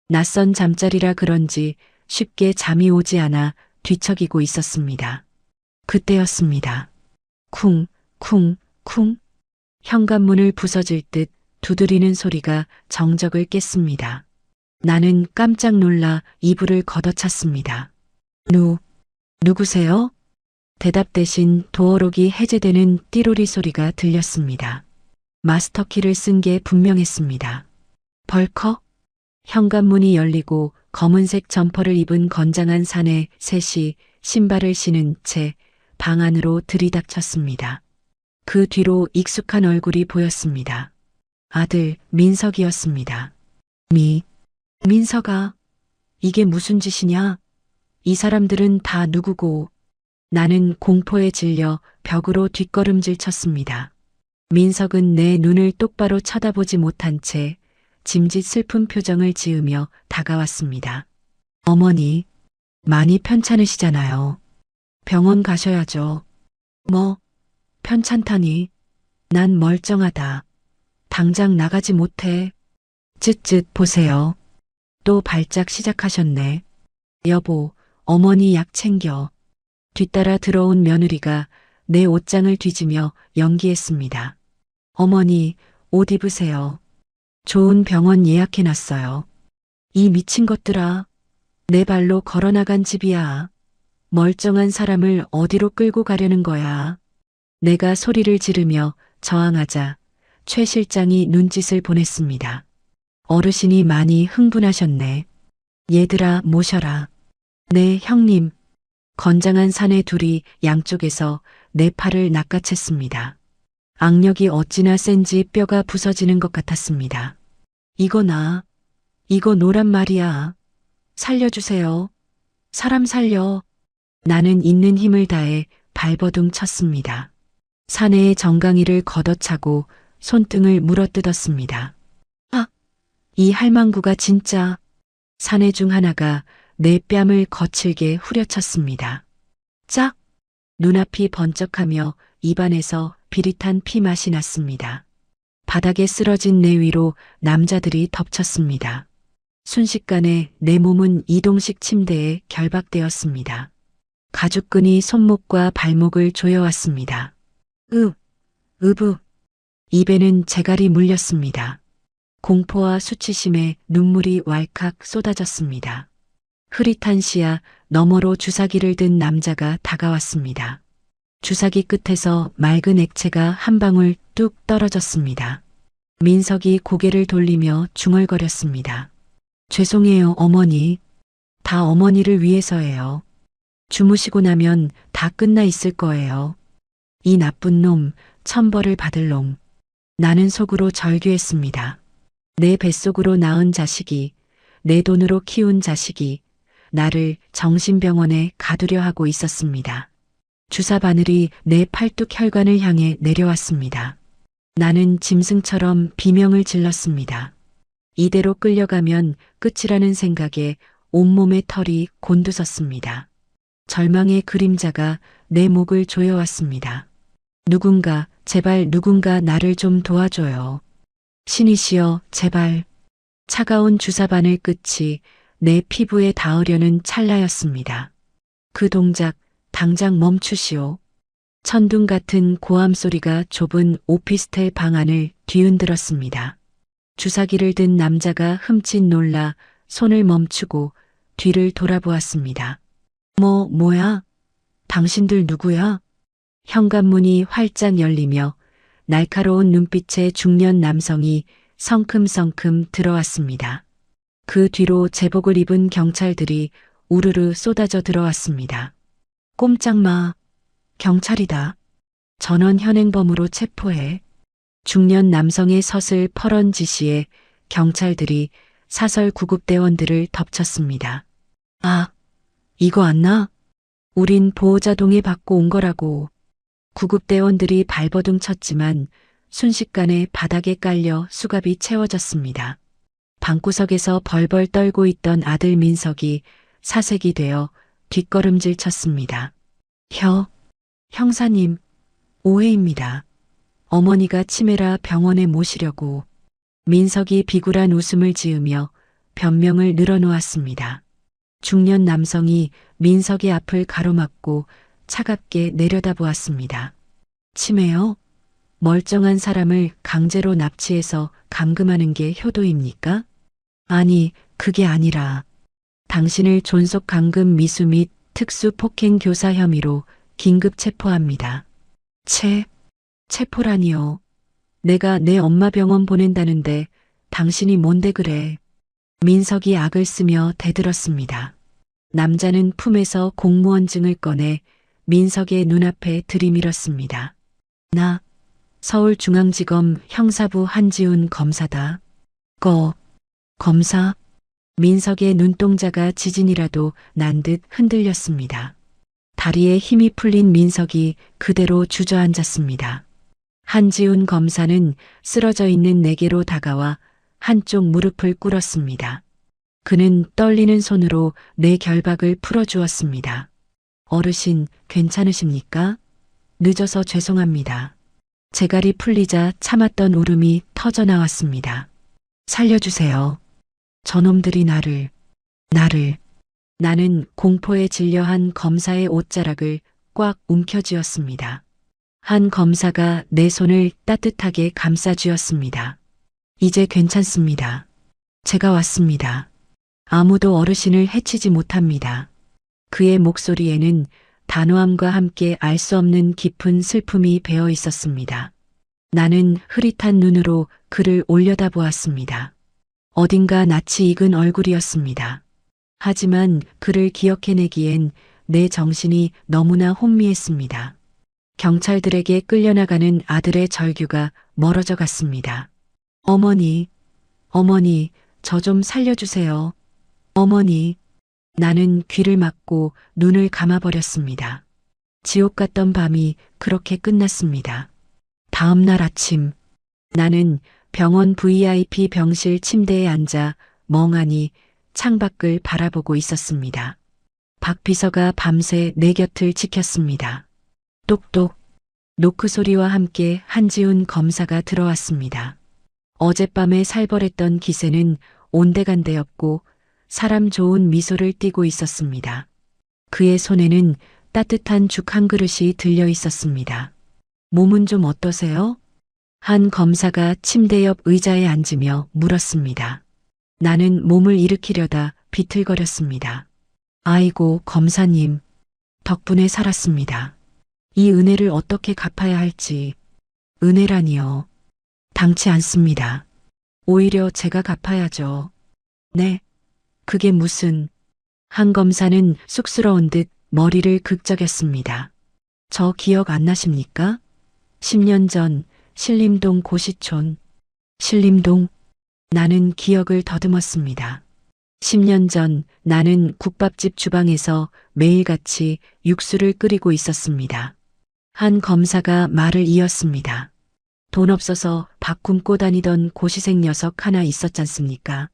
[SPEAKER 1] 낯선 잠자리라 그런지 쉽게 잠이 오지 않아 뒤척이고 있었습니다. 그때였습니다. 쿵, 쿵, 쿵. 현관문을 부서질 듯 두드리는 소리가 정적을 깼습니다. 나는 깜짝 놀라 이불을 걷어찼습니다. 누구세요? 대답 대신 도어록이 해제되는 띠로리 소리가 들렸습니다. 마스터키를 쓴 게 분명했습니다. 벌컥? 현관문이 열리고 검은색 점퍼를 입은 건장한 사내 셋이 신발을 신은 채 방 안으로 들이닥쳤습니다. 그 뒤로 익숙한 얼굴이 보였습니다. 아들 민석이었습니다. 민석아, 이게 무슨 짓이냐? 이 사람들은 다 누구고? 나는 공포에 질려 벽으로 뒷걸음질 쳤습니다. 민석은 내 눈을 똑바로 쳐다보지 못한 채 짐짓 슬픈 표정을 지으며 다가왔습니다. 어머니, 많이 편찮으시잖아요. 병원 가셔야죠. 뭐, 편찮다니. 난 멀쩡하다. 당장 나가지 못해. 쯧쯧 보세요. 또 발작 시작하셨네. 여보, 어머니 약 챙겨. 뒤따라 들어온 며느리가 내 옷장을 뒤지며 연기했습니다. 어머니, 옷 입으세요. 좋은 병원 예약해놨어요. 이 미친 것들아. 내 발로 걸어나간 집이야. 멀쩡한 사람을 어디로 끌고 가려는 거야. 내가 소리를 지르며 저항하자 최 실장이 눈짓을 보냈습니다. 어르신이 많이 흥분하셨네. 얘들아 모셔라. 네 형님. 건장한 사내 둘이 양쪽에서 내 팔을 낚아챘습니다. 악력이 어찌나 센지 뼈가 부서지는 것 같았습니다. 이거 노란 말이야. 살려주세요. 사람 살려. 나는 있는 힘을 다해 발버둥 쳤습니다. 사내의 정강이를 걷어차고 손등을 물어뜯었습니다. 이 할망구가 진짜. 사내 중 하나가 내 뺨을 거칠게 후려쳤습니다. 짝! 눈앞이 번쩍하며 입안에서 비릿한 피 맛이 났습니다. 바닥에 쓰러진 내 위로 남자들이 덮쳤습니다. 순식간에 내 몸은 이동식 침대에 결박되었습니다. 가죽끈이 손목과 발목을 조여왔습니다. 입에는 재갈이 물렸습니다. 공포와 수치심에 눈물이 왈칵 쏟아졌습니다. 흐릿한 시야 너머로 주사기를 든 남자가 다가왔습니다. 주사기 끝에서 맑은 액체가 한 방울 뚝 떨어졌습니다. 민석이 고개를 돌리며 중얼거렸습니다. 죄송해요, 어머니. 다 어머니를 위해서예요. 주무시고 나면 다 끝나 있을 거예요. 이 나쁜 놈, 천벌을 받을 놈. 나는 속으로 절규했습니다. 내 뱃속으로 낳은 자식이, 내 돈으로 키운 자식이 나를 정신병원에 가두려 하고 있었습니다. 주사 바늘이 내 팔뚝 혈관을 향해 내려왔습니다. 나는 짐승처럼 비명을 질렀습니다. 이대로 끌려가면 끝이라는 생각에 온몸의 털이 곤두섰습니다. 절망의 그림자가 내 목을 조여왔습니다. 누군가, 제발 누군가 나를 좀 도와줘요. 신이시여, 제발. 차가운 주사바늘 끝이 내 피부에 닿으려는 찰나였습니다. 그 동작, 당장 멈추시오. 천둥 같은 고함 소리가 좁은 오피스텔 방 안을 뒤흔들었습니다. 주사기를 든 남자가 흠칫 놀라 손을 멈추고 뒤를 돌아보았습니다. 뭐야? 당신들 누구야? 현관문이 활짝 열리며 날카로운 눈빛의 중년 남성이 성큼성큼 들어왔습니다. 그 뒤로 제복을 입은 경찰들이 우르르 쏟아져 들어왔습니다. 꼼짝 마. 경찰이다. 전원 현행범으로 체포해. 중년 남성의 서슬 퍼런 지시에 경찰들이 사설 구급대원들을 덮쳤습니다. 아, 이거 안 나? 우린 보호자 동의 받고 온 거라고. 구급대원들이 발버둥 쳤지만 순식간에 바닥에 깔려 수갑이 채워졌습니다. 방구석에서 벌벌 떨고 있던 아들 민석이 사색이 되어 뒷걸음질 쳤습니다. 형사님, 오해입니다. 어머니가 치매라 병원에 모시려고. 민석이 비굴한 웃음을 지으며 변명을 늘어놓았습니다. 중년 남성이 민석의 앞을 가로막고 차갑게 내려다보았습니다. 치매요? 멀쩡한 사람을 강제로 납치해서 감금하는 게 효도입니까? 아니, 그게 아니라 당신을 존속 감금 미수 및 특수 폭행 교사 혐의로 긴급 체포합니다. 체포라니요. 내가 내 엄마 병원 보낸다는데 당신이 뭔데 그래. 민석이 악을 쓰며 대들었습니다. 남자는 품에서 공무원증을 꺼내 민석의 눈앞에 들이밀었습니다. 나 서울중앙지검 형사부 한지훈 검사다. 검사? 민석의 눈동자가 지진이라도 난 듯 흔들렸습니다. 다리에 힘이 풀린 민석이 그대로 주저앉았습니다. 한지훈 검사는 쓰러져 있는 내게로 다가와 한쪽 무릎을 꿇었습니다. 그는 떨리는 손으로 내 결박을 풀어주었습니다. 어르신, 괜찮으십니까? 늦어서 죄송합니다. 재갈이 풀리자 참았던 울음이 터져나왔습니다. 살려주세요. 저놈들이 나를. 나는 공포에 질려한 검사의 옷자락을 꽉 움켜쥐었습니다. 한 검사가 내 손을 따뜻하게 감싸쥐었습니다. 이제 괜찮습니다. 제가 왔습니다. 아무도 어르신을 해치지 못합니다. 그의 목소리에는 단호함과 함께 알 수 없는 깊은 슬픔이 배어 있었습니다. 나는 흐릿한 눈으로 그를 올려다보았습니다. 어딘가 낯이 익은 얼굴이었습니다. 하지만 그를 기억해내기엔 내 정신이 너무나 혼미했습니다. 경찰들에게 끌려나가는 아들의 절규가 멀어져 갔습니다. 어머니, 저 좀 살려주세요. 어머니. 나는 귀를 막고 눈을 감아버렸습니다. 지옥 같던 밤이 그렇게 끝났습니다. 다음 날 아침, 나는 병원 VIP 병실 침대에 앉아 멍하니 창밖을 바라보고 있었습니다. 박 비서가 밤새 내 곁을 지켰습니다. 똑똑, 노크 소리와 함께 한지훈 검사가 들어왔습니다. 어젯밤에 살벌했던 기세는 온데간데였고 사람 좋은 미소를 띠고 있었습니다. 그의 손에는 따뜻한 죽 한 그릇이 들려 있었습니다. 몸은 좀 어떠세요? 한 검사가 침대 옆 의자에 앉으며 물었습니다. 나는 몸을 일으키려다 비틀거렸습니다. 아이고, 검사님. 덕분에 살았습니다. 이 은혜를 어떻게 갚아야 할지. 은혜라니요. 당치 않습니다. 오히려 제가 갚아야죠. 네. 그게 무슨. 한 검사는 쑥스러운 듯 머리를 극적였습니다. 저 기억 안 나십니까? 10년 전 신림동 고시촌. 신림동. 나는 기억을 더듬었습니다. 10년 전 나는 국밥집 주방에서 매일같이 육수를 끓이고 있었습니다. 한 검사가 말을 이었습니다. 돈 없어서 밥 굶고 다니던 고시생 녀석 하나 있었잖습니까?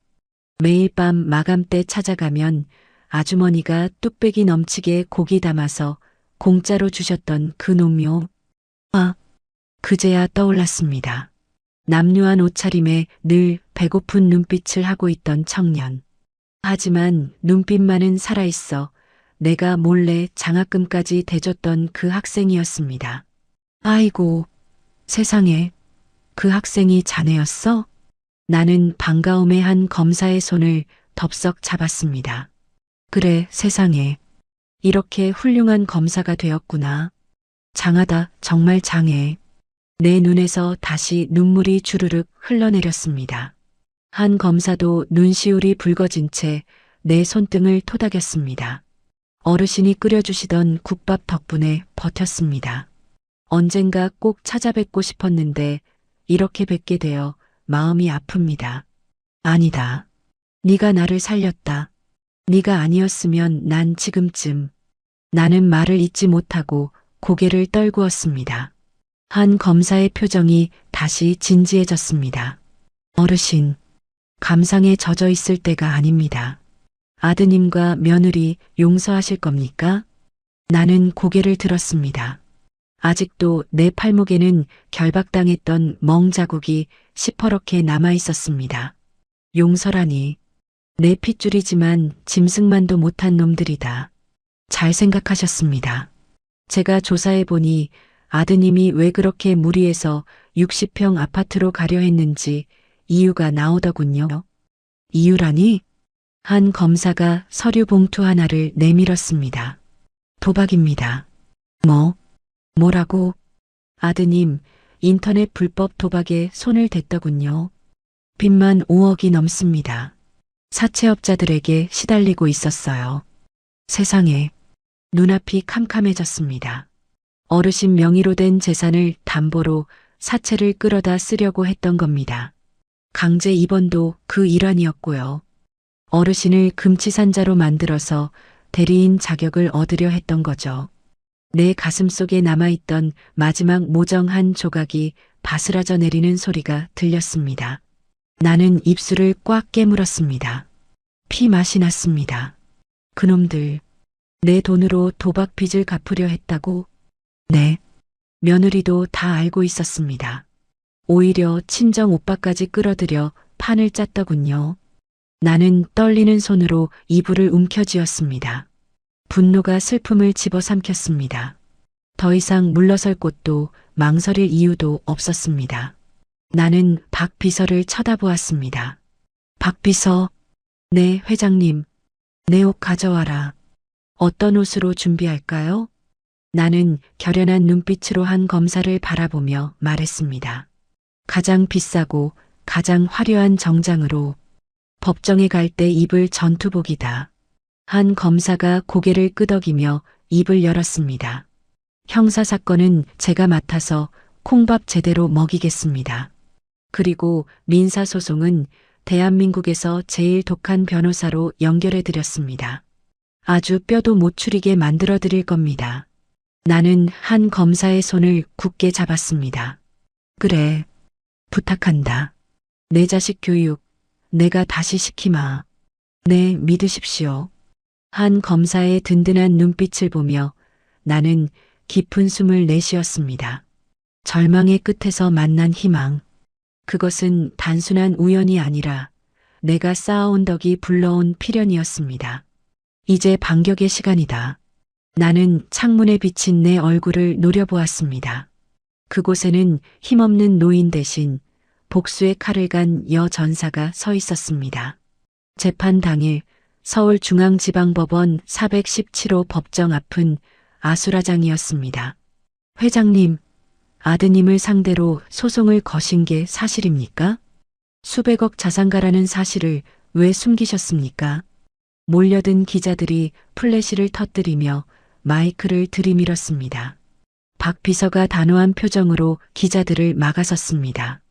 [SPEAKER 1] 매일 밤 마감 때 찾아가면 아주머니가 뚝배기 넘치게 고기 담아서 공짜로 주셨던 그 놈요. 아, 그제야 떠올랐습니다. 남루한 옷차림에 늘 배고픈 눈빛을 하고 있던 청년. 하지만 눈빛만은 살아있어 내가 몰래 장학금까지 대줬던 그 학생이었습니다. 아이고, 세상에, 그 학생이 자네였어? 나는 반가움에 한 검사의 손을 덥석 잡았습니다. 그래, 세상에. 이렇게 훌륭한 검사가 되었구나. 장하다, 정말 장해. 내 눈에서 다시 눈물이 주르륵 흘러내렸습니다. 한 검사도 눈시울이 붉어진 채 내 손등을 토닥였습니다. 어르신이 끓여주시던 국밥 덕분에 버텼습니다. 언젠가 꼭 찾아뵙고 싶었는데 이렇게 뵙게 되어 마음이 아픕니다. 아니다. 네가 나를 살렸다. 네가 아니었으면 난 지금쯤. 나는 말을 잇지 못하고 고개를 떨구었습니다. 한 검사의 표정이 다시 진지해졌습니다. 어르신, 감상에 젖어 있을 때가 아닙니다. 아드님과 며느리 용서하실 겁니까? 나는 고개를 들었습니다. 아직도 내 팔목에는 결박당했던 멍 자국이 시퍼렇게 남아 있었습니다. 용서라니. 내 핏줄이지만 짐승만도 못한 놈들이다. 잘 생각하셨습니다. 제가 조사해보니 아드님이 왜 그렇게 무리해서 60평 아파트로 가려 했는지 이유가 나오더군요. 이유라니? 한 검사가 서류 봉투 하나를 내밀었습니다. 도박입니다. 뭐라고? 아드님, 인터넷 불법 도박에 손을 댔더군요. 빚만 5억이 넘습니다. 사채업자들에게 시달리고 있었어요. 세상에, 눈앞이 캄캄해졌습니다. 어르신 명의로 된 재산을 담보로 사채를 끌어다 쓰려고 했던 겁니다. 강제 입원도 그 일환이었고요. 어르신을 금치산자로 만들어서 대리인 자격을 얻으려 했던 거죠. 내 가슴 속에 남아있던 마지막 모정 한 조각이 바스라져 내리는 소리가 들렸습니다. 나는 입술을 꽉 깨물었습니다. 피 맛이 났습니다. 그놈들, 내 돈으로 도박 빚을 갚으려 했다고? 네, 며느리도 다 알고 있었습니다. 오히려 친정 오빠까지 끌어들여 판을 짰더군요. 나는 떨리는 손으로 이불을 움켜쥐었습니다. 분노가 슬픔을 집어삼켰습니다. 더 이상 물러설 곳도 망설일 이유도 없었습니다. 나는 박 비서를 쳐다보았습니다. 박 비서, 네, 회장님, 내 옷 가져와라. 어떤 옷으로 준비할까요? 나는 결연한 눈빛으로 한 검사를 바라보며 말했습니다. 가장 비싸고 가장 화려한 정장으로. 법정에 갈 때 입을 전투복이다. 한 검사가 고개를 끄덕이며 입을 열었습니다. 형사사건은 제가 맡아서 콩밥 제대로 먹이겠습니다. 그리고 민사소송은 대한민국에서 제일 독한 변호사로 연결해 드렸습니다. 아주 뼈도 못 추리게 만들어 드릴 겁니다. 나는 한 검사의 손을 굳게 잡았습니다. 그래, 부탁한다. 내 자식 교육, 내가 다시 시키마. 네, 믿으십시오. 한 검사의 든든한 눈빛을 보며 나는 깊은 숨을 내쉬었습니다. 절망의 끝에서 만난 희망. 그것은 단순한 우연이 아니라 내가 쌓아온 덕이 불러온 필연이었습니다. 이제 반격의 시간이다. 나는 창문에 비친 내 얼굴을 노려보았습니다. 그곳에는 힘없는 노인 대신 복수의 칼을 간 여전사가 서 있었습니다. 재판 당일 서울중앙지방법원 417호 법정 앞은 아수라장이었습니다. 회장님, 아드님을 상대로 소송을 거신 게 사실입니까? 수백억 자산가라는 사실을 왜 숨기셨습니까? 몰려든 기자들이 플래시를 터뜨리며 마이크를 들이밀었습니다. 박 비서가 단호한 표정으로 기자들을 막아섰습니다.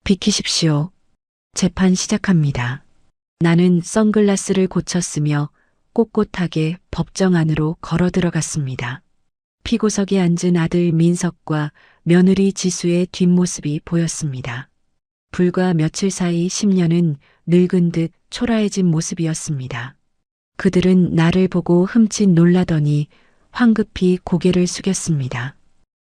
[SPEAKER 1] 비키십시오. 재판 시작합니다. 나는 선글라스를 고쳤으며 꼿꼿하게 법정 안으로 걸어 들어갔습니다. 피고석에 앉은 아들 민석과 며느리 지수의 뒷모습이 보였습니다. 불과 며칠 사이 10년은 늙은 듯 초라해진 모습이었습니다. 그들은 나를 보고 흠칫 놀라더니 황급히 고개를 숙였습니다.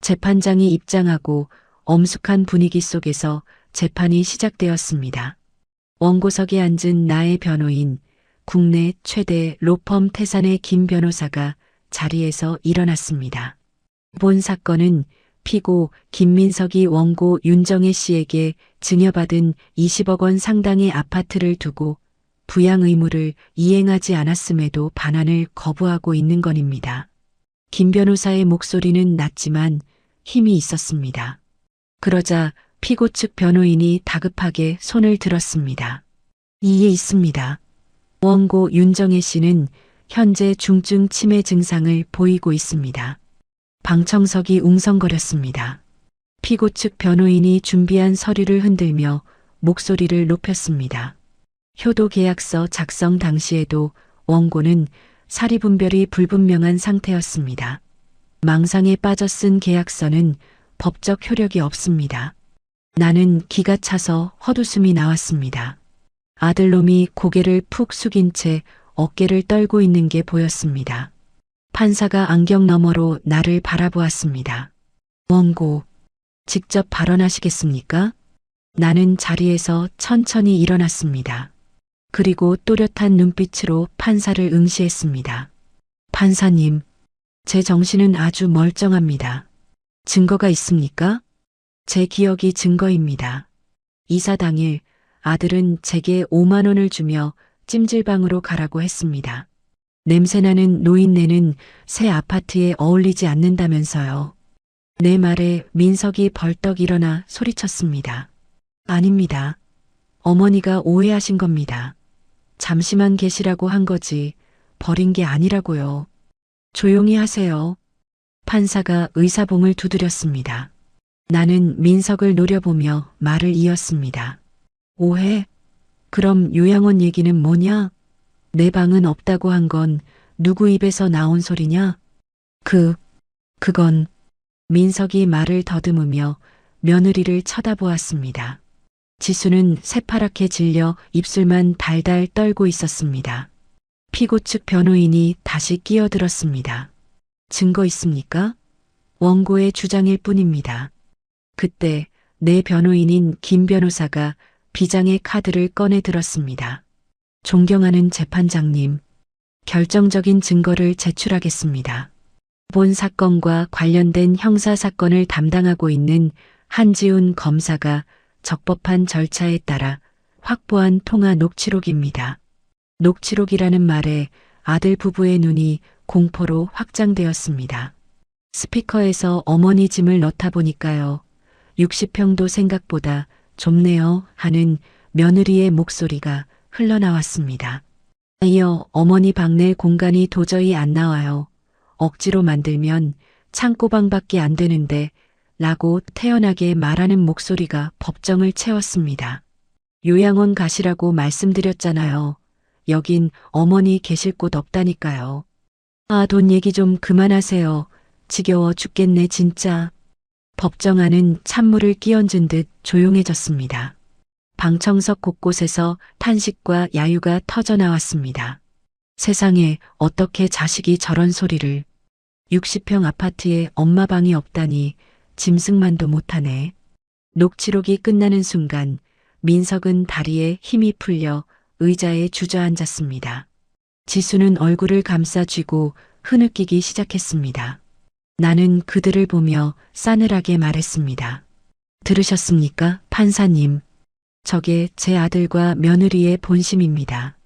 [SPEAKER 1] 재판장이 입장하고 엄숙한 분위기 속에서 재판이 시작되었습니다. 원고석에 앉은 나의 변호인, 국내 최대 로펌 태산의 김 변호사가 자리에서 일어났습니다. 본 사건은 피고 김민석이 원고 윤정혜 씨에게 증여받은 20억 원 상당의 아파트를 두고 부양 의무를 이행하지 않았음에도 반환을 거부하고 있는 건입니다. 김 변호사의 목소리는 낮지만 힘이 있었습니다. 그러자 피고 측 변호인이 다급하게 손을 들었습니다. 이에 있습니다. 원고 윤정혜 씨는 현재 중증 치매 증상을 보이고 있습니다. 방청석이 웅성거렸습니다. 피고 측 변호인이 준비한 서류를 흔들며 목소리를 높였습니다. 효도 계약서 작성 당시에도 원고는 사리분별이 불분명한 상태였습니다. 망상에 빠져 쓴 계약서는 법적 효력이 없습니다. 나는 기가 차서 헛웃음이 나왔습니다. 아들놈이 고개를 푹 숙인 채 어깨를 떨고 있는 게 보였습니다. 판사가 안경 너머로 나를 바라보았습니다. 원고, 직접 발언하시겠습니까? 나는 자리에서 천천히 일어났습니다. 그리고 또렷한 눈빛으로 판사를 응시했습니다. 판사님, 제 정신은 아주 멀쩡합니다. 증거가 있습니까? 제 기억이 증거입니다. 이사 당일 아들은 제게 5만 원을 주며 찜질방으로 가라고 했습니다. 냄새나는 노인네는 새 아파트에 어울리지 않는다면서요. 내 말에 민석이 벌떡 일어나 소리쳤습니다. 아닙니다. 어머니가 오해하신 겁니다. 잠시만 계시라고 한 거지 버린 게 아니라고요. 조용히 하세요. 판사가 의사봉을 두드렸습니다. 나는 민석을 노려보며 말을 이었습니다. 오해? 그럼 요양원 얘기는 뭐냐? 내 방은 없다고 한 건 누구 입에서 나온 소리냐? 그건 민석이 말을 더듬으며 며느리를 쳐다보았습니다. 지수는 새파랗게 질려 입술만 달달 떨고 있었습니다. 피고 측 변호인이 다시 끼어들었습니다. 증거 있습니까? 원고의 주장일 뿐입니다. 그때 내 변호인인 김 변호사가 비장의 카드를 꺼내 들었습니다. 존경하는 재판장님, 결정적인 증거를 제출하겠습니다. 본 사건과 관련된 형사사건을 담당하고 있는 한지훈 검사가 적법한 절차에 따라 확보한 통화 녹취록입니다. 녹취록이라는 말에 아들 부부의 눈이 공포로 확장되었습니다. 스피커에서 어머니 짐을 넣다 보니까요. 60평도 생각보다 좁네요 하는 며느리의 목소리가 흘러나왔습니다. 이어 어머니 방 내 공간이 도저히 안 나와요. 억지로 만들면 창고방밖에 안 되는데 라고 태연하게 말하는 목소리가 법정을 채웠습니다. 요양원 가시라고 말씀드렸잖아요. 여긴 어머니 계실 곳 없다니까요. 아, 돈 얘기 좀 그만하세요. 지겨워 죽겠네 진짜. 법정 안은 찬물을 끼얹은 듯 조용해졌습니다. 방청석 곳곳에서 탄식과 야유가 터져나왔습니다. 세상에 어떻게 자식이 저런 소리를. 60평 아파트에 엄마 방이 없다니 짐승만도 못하네. 녹취록이 끝나는 순간 민석은 다리에 힘이 풀려 의자에 주저앉았습니다. 지수는 얼굴을 감싸 쥐고 흐느끼기 시작했습니다. 나는 그들을 보며 싸늘하게 말했습니다. 들으셨습니까, 판사님? 저게 제 아들과 며느리의 본심입니다.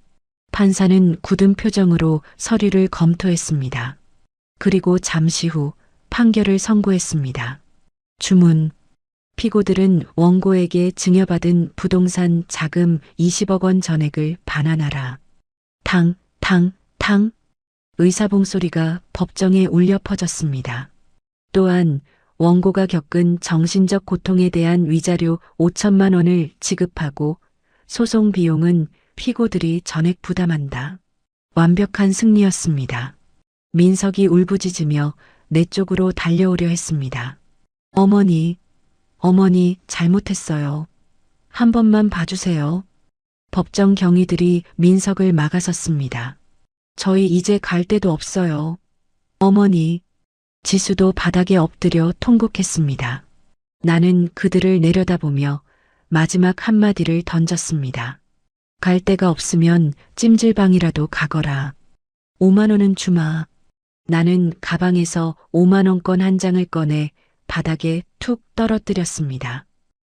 [SPEAKER 1] 판사는 굳은 표정으로 서류를 검토했습니다. 그리고 잠시 후 판결을 선고했습니다. 주문. 피고들은 원고에게 증여받은 부동산 자금 20억 원 전액을 반환하라. 탕, 탕, 탕. 의사봉 소리가 법정에 울려 퍼졌습니다. 또한 원고가 겪은 정신적 고통에 대한 위자료 5천만 원을 지급하고 소송 비용은 피고들이 전액 부담한다. 완벽한 승리였습니다. 민석이 울부짖으며 내 쪽으로 달려오려 했습니다. 어머니, 어머니 잘못했어요. 한 번만 봐주세요. 법정 경위들이 민석을 막아섰습니다. 저희 이제 갈 데도 없어요. 어머니. 지수도 바닥에 엎드려 통곡했습니다. 나는 그들을 내려다보며 마지막 한마디를 던졌습니다. 갈 데가 없으면 찜질방이라도 가거라. 5만 원은 주마. 나는 가방에서 5만 원권 한 장을 꺼내 바닥에 툭 떨어뜨렸습니다.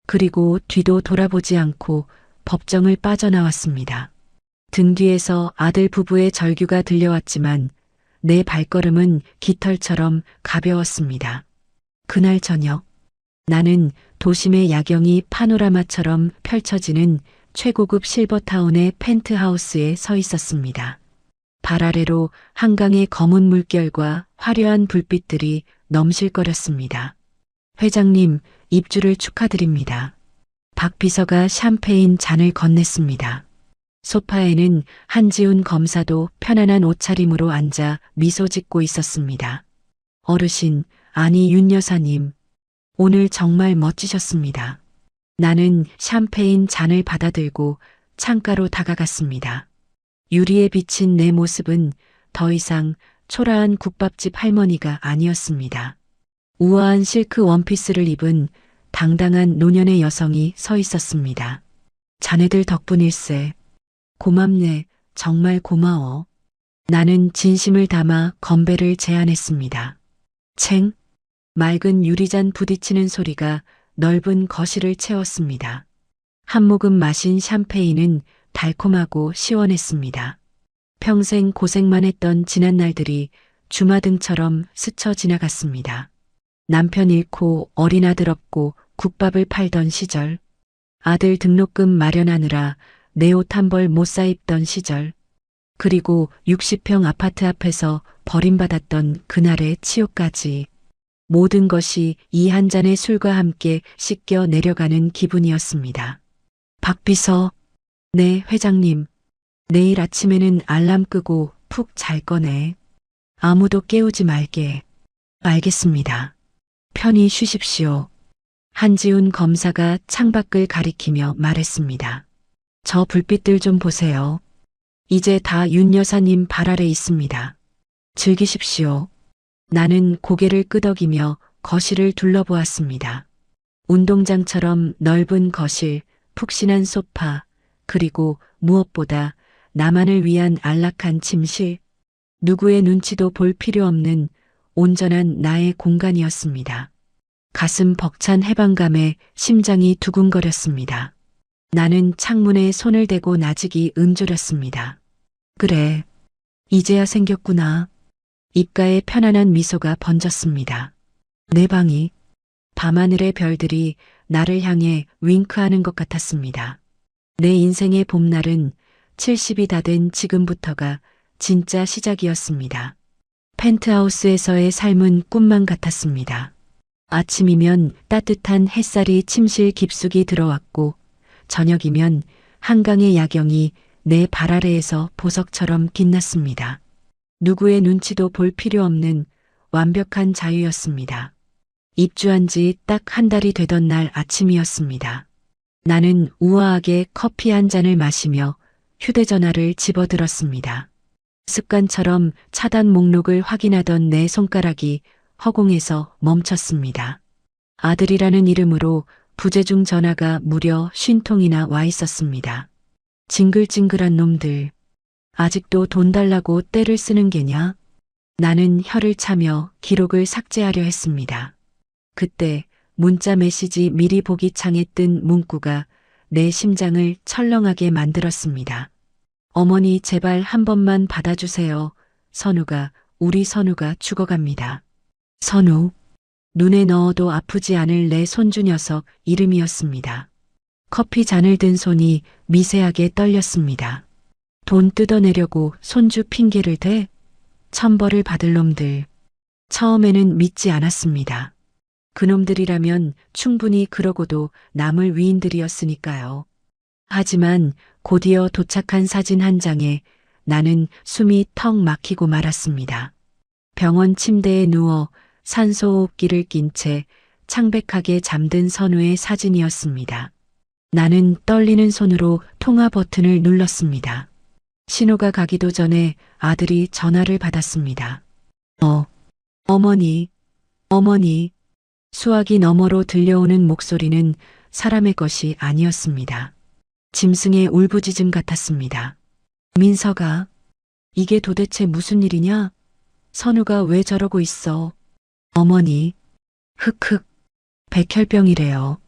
[SPEAKER 1] 그리고 뒤도 돌아보지 않고 법정을 빠져나왔습니다. 등 뒤에서 아들 부부의 절규가 들려왔지만 내 발걸음은 깃털처럼 가벼웠습니다. 그날 저녁, 나는 도심의 야경이 파노라마처럼 펼쳐지는 최고급 실버타운의 펜트하우스에 서 있었습니다. 발 아래로 한강의 검은 물결과 화려한 불빛들이 넘실거렸습니다. 회장님, 입주를 축하드립니다. 박 비서가 샴페인 잔을 건넸습니다. 소파에는 한지훈 검사도 편안한 옷차림으로 앉아 미소 짓고 있었습니다. 어르신, 아니 윤 여사님, 오늘 정말 멋지셨습니다. 나는 샴페인 잔을 받아들고 창가로 다가갔습니다. 유리에 비친 내 모습은 더 이상 초라한 국밥집 할머니가 아니었습니다. 우아한 실크 원피스를 입은 당당한 노년의 여성이 서 있었습니다. 자네들 덕분일세. 고맙네. 정말 고마워. 나는 진심을 담아 건배를 제안했습니다. 챙. 맑은 유리잔 부딪히는 소리가 넓은 거실을 채웠습니다. 한 모금 마신 샴페인은 달콤하고 시원했습니다. 평생 고생만 했던 지난 날들이 주마등처럼 스쳐 지나갔습니다. 남편 잃고 어린 아들 없고 국밥을 팔던 시절, 아들 등록금 마련하느라 내 옷 한 벌 못 사입던 시절, 그리고 60평 아파트 앞에서 버림받았던 그날의 치욕까지 모든 것이 이 한 잔의 술과 함께 씻겨 내려가는 기분이었습니다. 박 비서, 네 회장님, 내일 아침에는 알람 끄고 푹 잘 거네. 아무도 깨우지 말게. 알겠습니다. 편히 쉬십시오. 한지훈 검사가 창밖을 가리키며 말했습니다. 저 불빛들 좀 보세요. 이제 다 윤 여사님 발 아래 있습니다. 즐기십시오. 나는 고개를 끄덕이며 거실을 둘러보았습니다. 운동장처럼 넓은 거실, 푹신한 소파, 그리고 무엇보다 나만을 위한 안락한 침실, 누구의 눈치도 볼 필요 없는 온전한 나의 공간이었습니다. 가슴 벅찬 해방감에 심장이 두근거렸습니다. 나는 창문에 손을 대고 나직이 음조렸습니다. 그래, 이제야 생겼구나. 입가에 편안한 미소가 번졌습니다. 내 방이 밤하늘의 별들이 나를 향해 윙크하는 것 같았습니다. 내 인생의 봄날은 70이 다 된 지금부터가 진짜 시작이었습니다. 펜트하우스에서의 삶은 꿈만 같았습니다. 아침이면 따뜻한 햇살이 침실 깊숙이 들어왔고 저녁이면 한강의 야경이 내 발 아래에서 보석처럼 빛났습니다. 누구의 눈치도 볼 필요 없는 완벽한 자유였습니다. 입주한 지 딱 한 달이 되던 날 아침이었습니다. 나는 우아하게 커피 한 잔을 마시며 휴대전화를 집어들었습니다. 습관처럼 차단 목록을 확인하던 내 손가락이 허공에서 멈췄습니다. 아들이라는 이름으로 부재중 전화가 무려 50통이나 와 있었습니다. 징글징글한 놈들. 아직도 돈 달라고 떼를 쓰는 게냐? 나는 혀를 차며 기록을 삭제하려 했습니다. 그때 문자 메시지 미리 보기 창에 뜬 문구가 내 심장을 철렁하게 만들었습니다. 어머니 제발 한 번만 받아주세요. 우리 선우가 죽어갑니다. 선우. 눈에 넣어도 아프지 않을 내 손주 녀석 이름이었습니다. 커피 잔을 든 손이 미세하게 떨렸습니다. 돈 뜯어내려고 손주 핑계를 대? 천벌을 받을 놈들. 처음에는 믿지 않았습니다. 그놈들이라면 충분히 그러고도 남을 위인들이었으니까요. 하지만 곧이어 도착한 사진 한 장에 나는 숨이 턱 막히고 말았습니다. 병원 침대에 누워 산소호흡기를 낀 채 창백하게 잠든 선우의 사진이었습니다. 나는 떨리는 손으로 통화 버튼을 눌렀습니다. 신호가 가기도 전에 아들이 전화를 받았습니다. 어머니. 수화기 너머로 들려오는 목소리는 사람의 것이 아니었습니다. 짐승의 울부짖음 같았습니다. 민서가, 이게 도대체 무슨 일이냐? 선우가 왜 저러고 있어? 어머니, 흑흑, 백혈병이래요.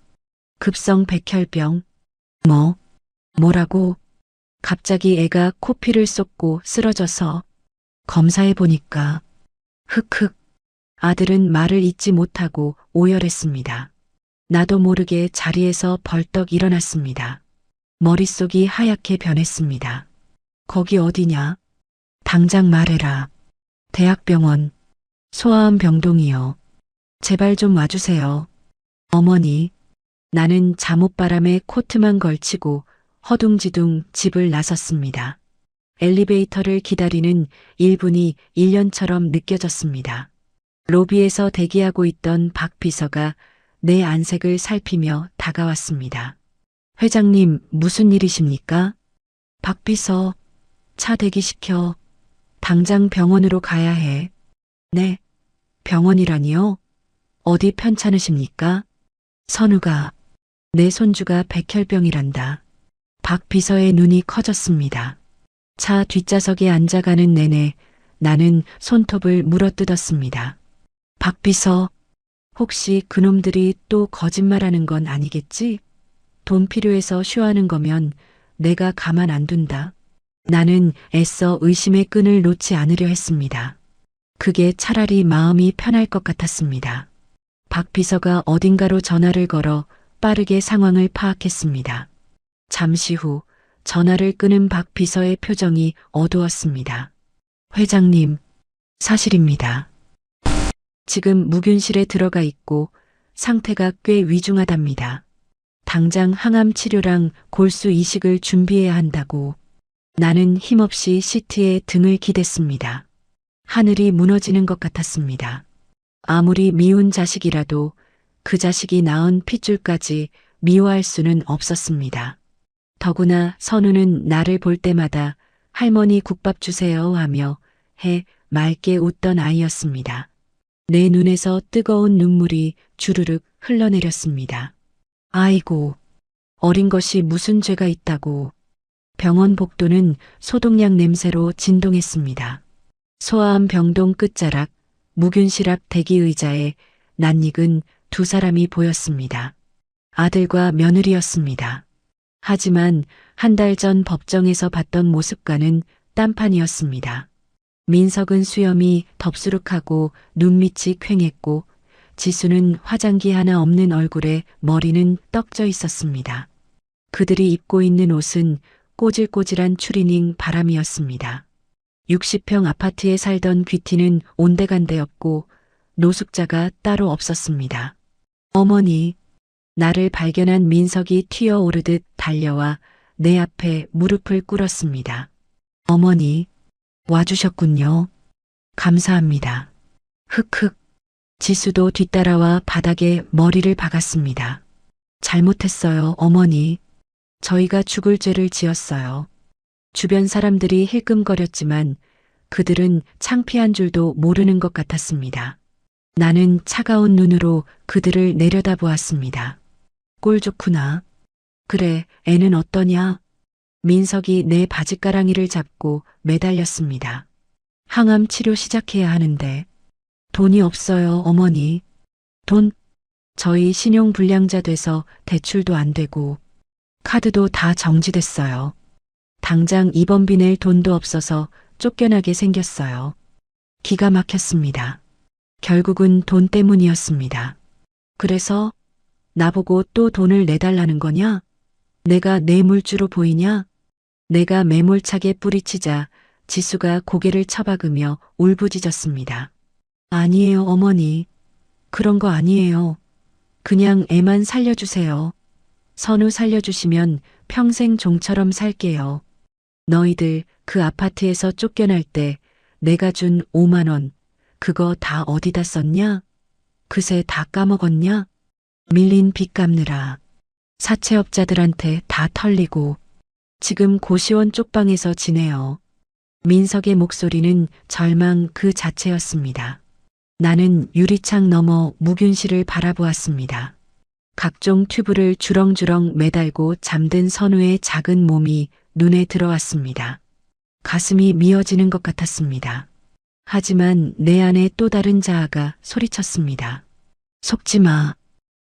[SPEAKER 1] 급성 백혈병. 뭐라고? 갑자기 애가 코피를 쏟고 쓰러져서 검사해 보니까 흑흑. 아들은 말을 잇지 못하고 오열했습니다. 나도 모르게 자리에서 벌떡 일어났습니다. 머릿속이 하얗게 변했습니다. 거기 어디냐? 당장 말해라. 대학병원. 소아암 병동이요. 제발 좀 와주세요. 어머니. 나는 잠옷바람에 코트만 걸치고 허둥지둥 집을 나섰습니다. 엘리베이터를 기다리는 1분이 1년처럼 느껴졌습니다. 로비에서 대기하고 있던 박 비서가 내 안색을 살피며 다가왔습니다. 회장님, 무슨 일이십니까? 박 비서, 차 대기시켜. 당장 병원으로 가야 해. 네, 병원이라니요? 어디 편찮으십니까? 선우가, 내 손주가 백혈병이란다. 박 비서의 눈이 커졌습니다. 차 뒷좌석에 앉아가는 내내 나는 손톱을 물어뜯었습니다. 박 비서, 혹시 그놈들이 또 거짓말하는 건 아니겠지? 돈 필요해서 쇼하는 거면 내가 가만 안 둔다. 나는 애써 의심의 끈을 놓지 않으려 했습니다. 그게 차라리 마음이 편할 것 같았습니다. 박 비서가 어딘가로 전화를 걸어 빠르게 상황을 파악했습니다. 잠시 후 전화를 끊은 박 비서의 표정이 어두웠습니다. 회장님, 사실입니다. 지금 무균실에 들어가 있고 상태가 꽤 위중하답니다. 당장 항암 치료랑 골수 이식을 준비해야 한다고. 나는 힘없이 시트에 등을 기댔습니다. 하늘이 무너지는 것 같았습니다. 아무리 미운 자식이라도 그 자식이 낳은 핏줄까지 미워할 수는 없었습니다. 더구나 선우는 나를 볼 때마다 할머니 국밥 주세요 하며 맑게 웃던 아이였습니다. 내 눈에서 뜨거운 눈물이 주르륵 흘러내렸습니다. 아이고, 어린 것이 무슨 죄가 있다고. 병원 복도는 소독약 냄새로 진동했습니다. 소아암 병동 끝자락 무균실 앞 대기의자에 낯익은 두 사람이 보였습니다. 아들과 며느리였습니다. 하지만 한 달 전 법정에서 봤던 모습과는 딴판이었습니다. 민석은 수염이 덥수룩하고 눈밑이 퀭했고 지수는 화장기 하나 없는 얼굴에 머리는 떡져 있었습니다. 그들이 입고 있는 옷은 꼬질꼬질한 추리닝 바람이었습니다. 60평 아파트에 살던 귀티는 온데간데였고 노숙자가 따로 없었습니다. 어머니, 나를 발견한 민석이 튀어오르듯 달려와 내 앞에 무릎을 꿇었습니다. 어머니, 와주셨군요. 감사합니다. 흑흑. 지수도 뒤따라와 바닥에 머리를 박았습니다. 잘못했어요, 어머니. 저희가 죽을 죄를 지었어요. 주변 사람들이 힐끔거렸지만 그들은 창피한 줄도 모르는 것 같았습니다. 나는 차가운 눈으로 그들을 내려다보았습니다. 꼴 좋구나. 그래, 애는 어떠냐? 민석이 내 바짓가랑이를 잡고 매달렸습니다. 항암 치료 시작해야 하는데. 돈이 없어요, 어머니. 돈? 저희 신용 불량자 돼서 대출도 안 되고 카드도 다 정지됐어요. 당장 입원비 낼 돈도 없어서 쫓겨나게 생겼어요. 기가 막혔습니다. 결국은 돈 때문이었습니다. 그래서 나보고 또 돈을 내달라는 거냐? 내가 뇌물주로 보이냐? 내가 매몰차게 뿌리치자 지수가 고개를 처박으며 울부짖었습니다. 아니에요, 어머니. 그런 거 아니에요. 그냥 애만 살려주세요. 선우 살려주시면 평생 종처럼 살게요. 너희들 그 아파트에서 쫓겨날 때 내가 준 5만 원, 그거 다 어디다 썼냐? 그새 다 까먹었냐? 밀린 빚 갚느라 사채업자들한테 다 털리고 지금 고시원 쪽방에서 지내요. 민석의 목소리는 절망 그 자체였습니다. 나는 유리창 너머 무균 씨를 바라보았습니다. 각종 튜브를 주렁주렁 매달고 잠든 선우의 작은 몸이 눈에 들어왔습니다. 가슴이 미어지는 것 같았습니다. 하지만 내 안에 또 다른 자아가 소리쳤습니다. 속지 마.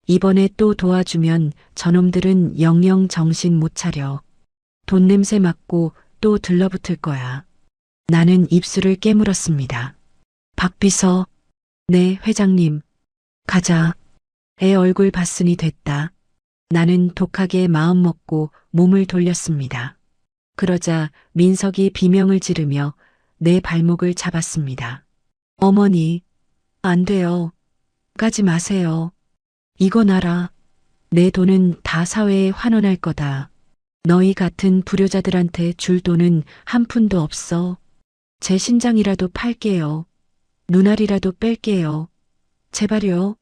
[SPEAKER 1] 이번에 또 도와주면 저놈들은 영영 정신 못 차려. 돈 냄새 맡고 또 들러붙을 거야. 나는 입술을 깨물었습니다. 박비서, 네, 회장님. 가자. 애 얼굴 봤으니 됐다. 나는 독하게 마음먹고 몸을 돌렸습니다. 그러자 민석이 비명을 지르며 내 발목을 잡았습니다. 어머니, 안 돼요. 가지 마세요. 이건 알아. 내 돈은 다 사회에 환원할 거다. 너희 같은 불효자들한테 줄 돈은 한 푼도 없어. 제 신장이라도 팔게요. 눈알이라도 뺄게요. 제발요.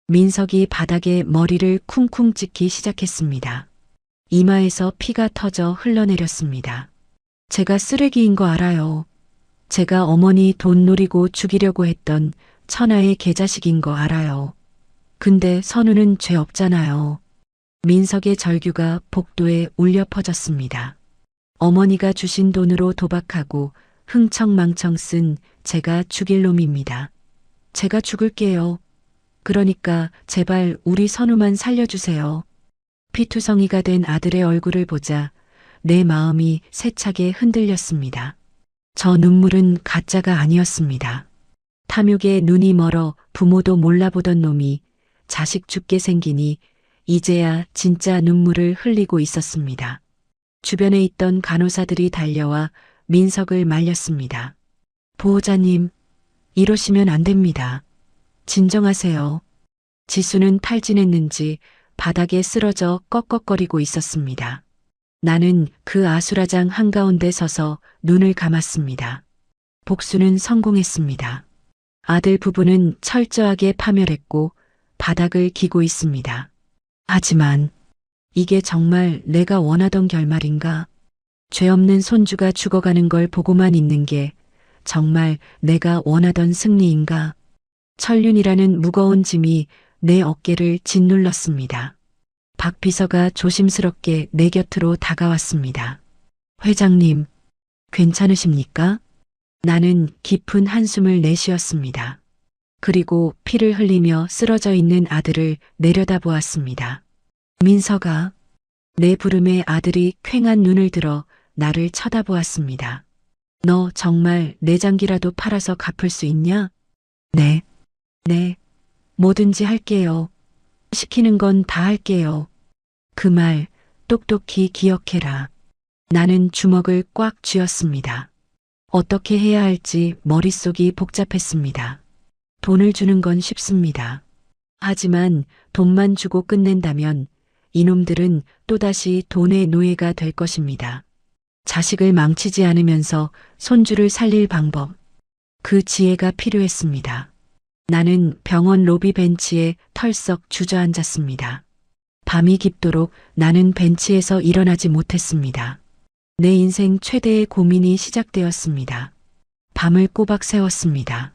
[SPEAKER 1] 민석이 바닥에 머리를 쿵쿵 찍기 시작했습니다. 이마에서 피가 터져 흘러내렸습니다. 제가 쓰레기인 거 알아요. 제가 어머니 돈 노리고 죽이려고 했던 천하의 개자식인 거 알아요. 근데 선우는 죄 없잖아요. 민석의 절규가 복도에 울려 퍼졌습니다. 어머니가 주신 돈으로 도박하고 흥청망청 쓴 제가 죽일 놈입니다. 제가 죽을게요. 그러니까 제발 우리 선우만 살려주세요. 피투성이가 된 아들의 얼굴을 보자 내 마음이 세차게 흔들렸습니다. 저 눈물은 가짜가 아니었습니다. 탐욕에 눈이 멀어 부모도 몰라보던 놈이 자식 죽게 생기니 이제야 진짜 눈물을 흘리고 있었습니다. 주변에 있던 간호사들이 달려와 민석을 말렸습니다. 보호자님, 이러시면 안 됩니다. 진정하세요. 지수는 탈진했는지 바닥에 쓰러져 꺽꺽거리고 있었습니다. 나는 그 아수라장 한가운데 서서 눈을 감았습니다. 복수는 성공했습니다. 아들 부부는 철저하게 파멸했고 바닥을 기고 있습니다. 하지만 이게 정말 내가 원하던 결말인가? 죄 없는 손주가 죽어가는 걸 보고만 있는 게 정말 내가 원하던 승리인가? 천륜이라는 무거운 짐이 내 어깨를 짓눌렀습니다. 박 비서가 조심스럽게 내 곁으로 다가왔습니다. 회장님, 괜찮으십니까? 나는 깊은 한숨을 내쉬었습니다. 그리고 피를 흘리며 쓰러져 있는 아들을 내려다보았습니다. 민서가. 내 부름에 아들이 퀭한 눈을 들어 나를 쳐다보았습니다. 너 정말 내장기라도 팔아서 갚을 수 있냐? 네. 네. 뭐든지 할게요. 시키는 건 다 할게요. 그 말 똑똑히 기억해라. 나는 주먹을 꽉 쥐었습니다. 어떻게 해야 할지 머릿속이 복잡했습니다. 돈을 주는 건 쉽습니다. 하지만 돈만 주고 끝낸다면 이놈들은 또다시 돈의 노예가 될 것입니다. 자식을 망치지 않으면서 손주를 살릴 방법, 그 지혜가 필요했습니다. 나는 병원 로비 벤치에 털썩 주저앉았습니다. 밤이 깊도록 나는 벤치에서 일어나지 못했습니다. 내 인생 최대의 고민이 시작되었습니다. 밤을 꼬박 새웠습니다.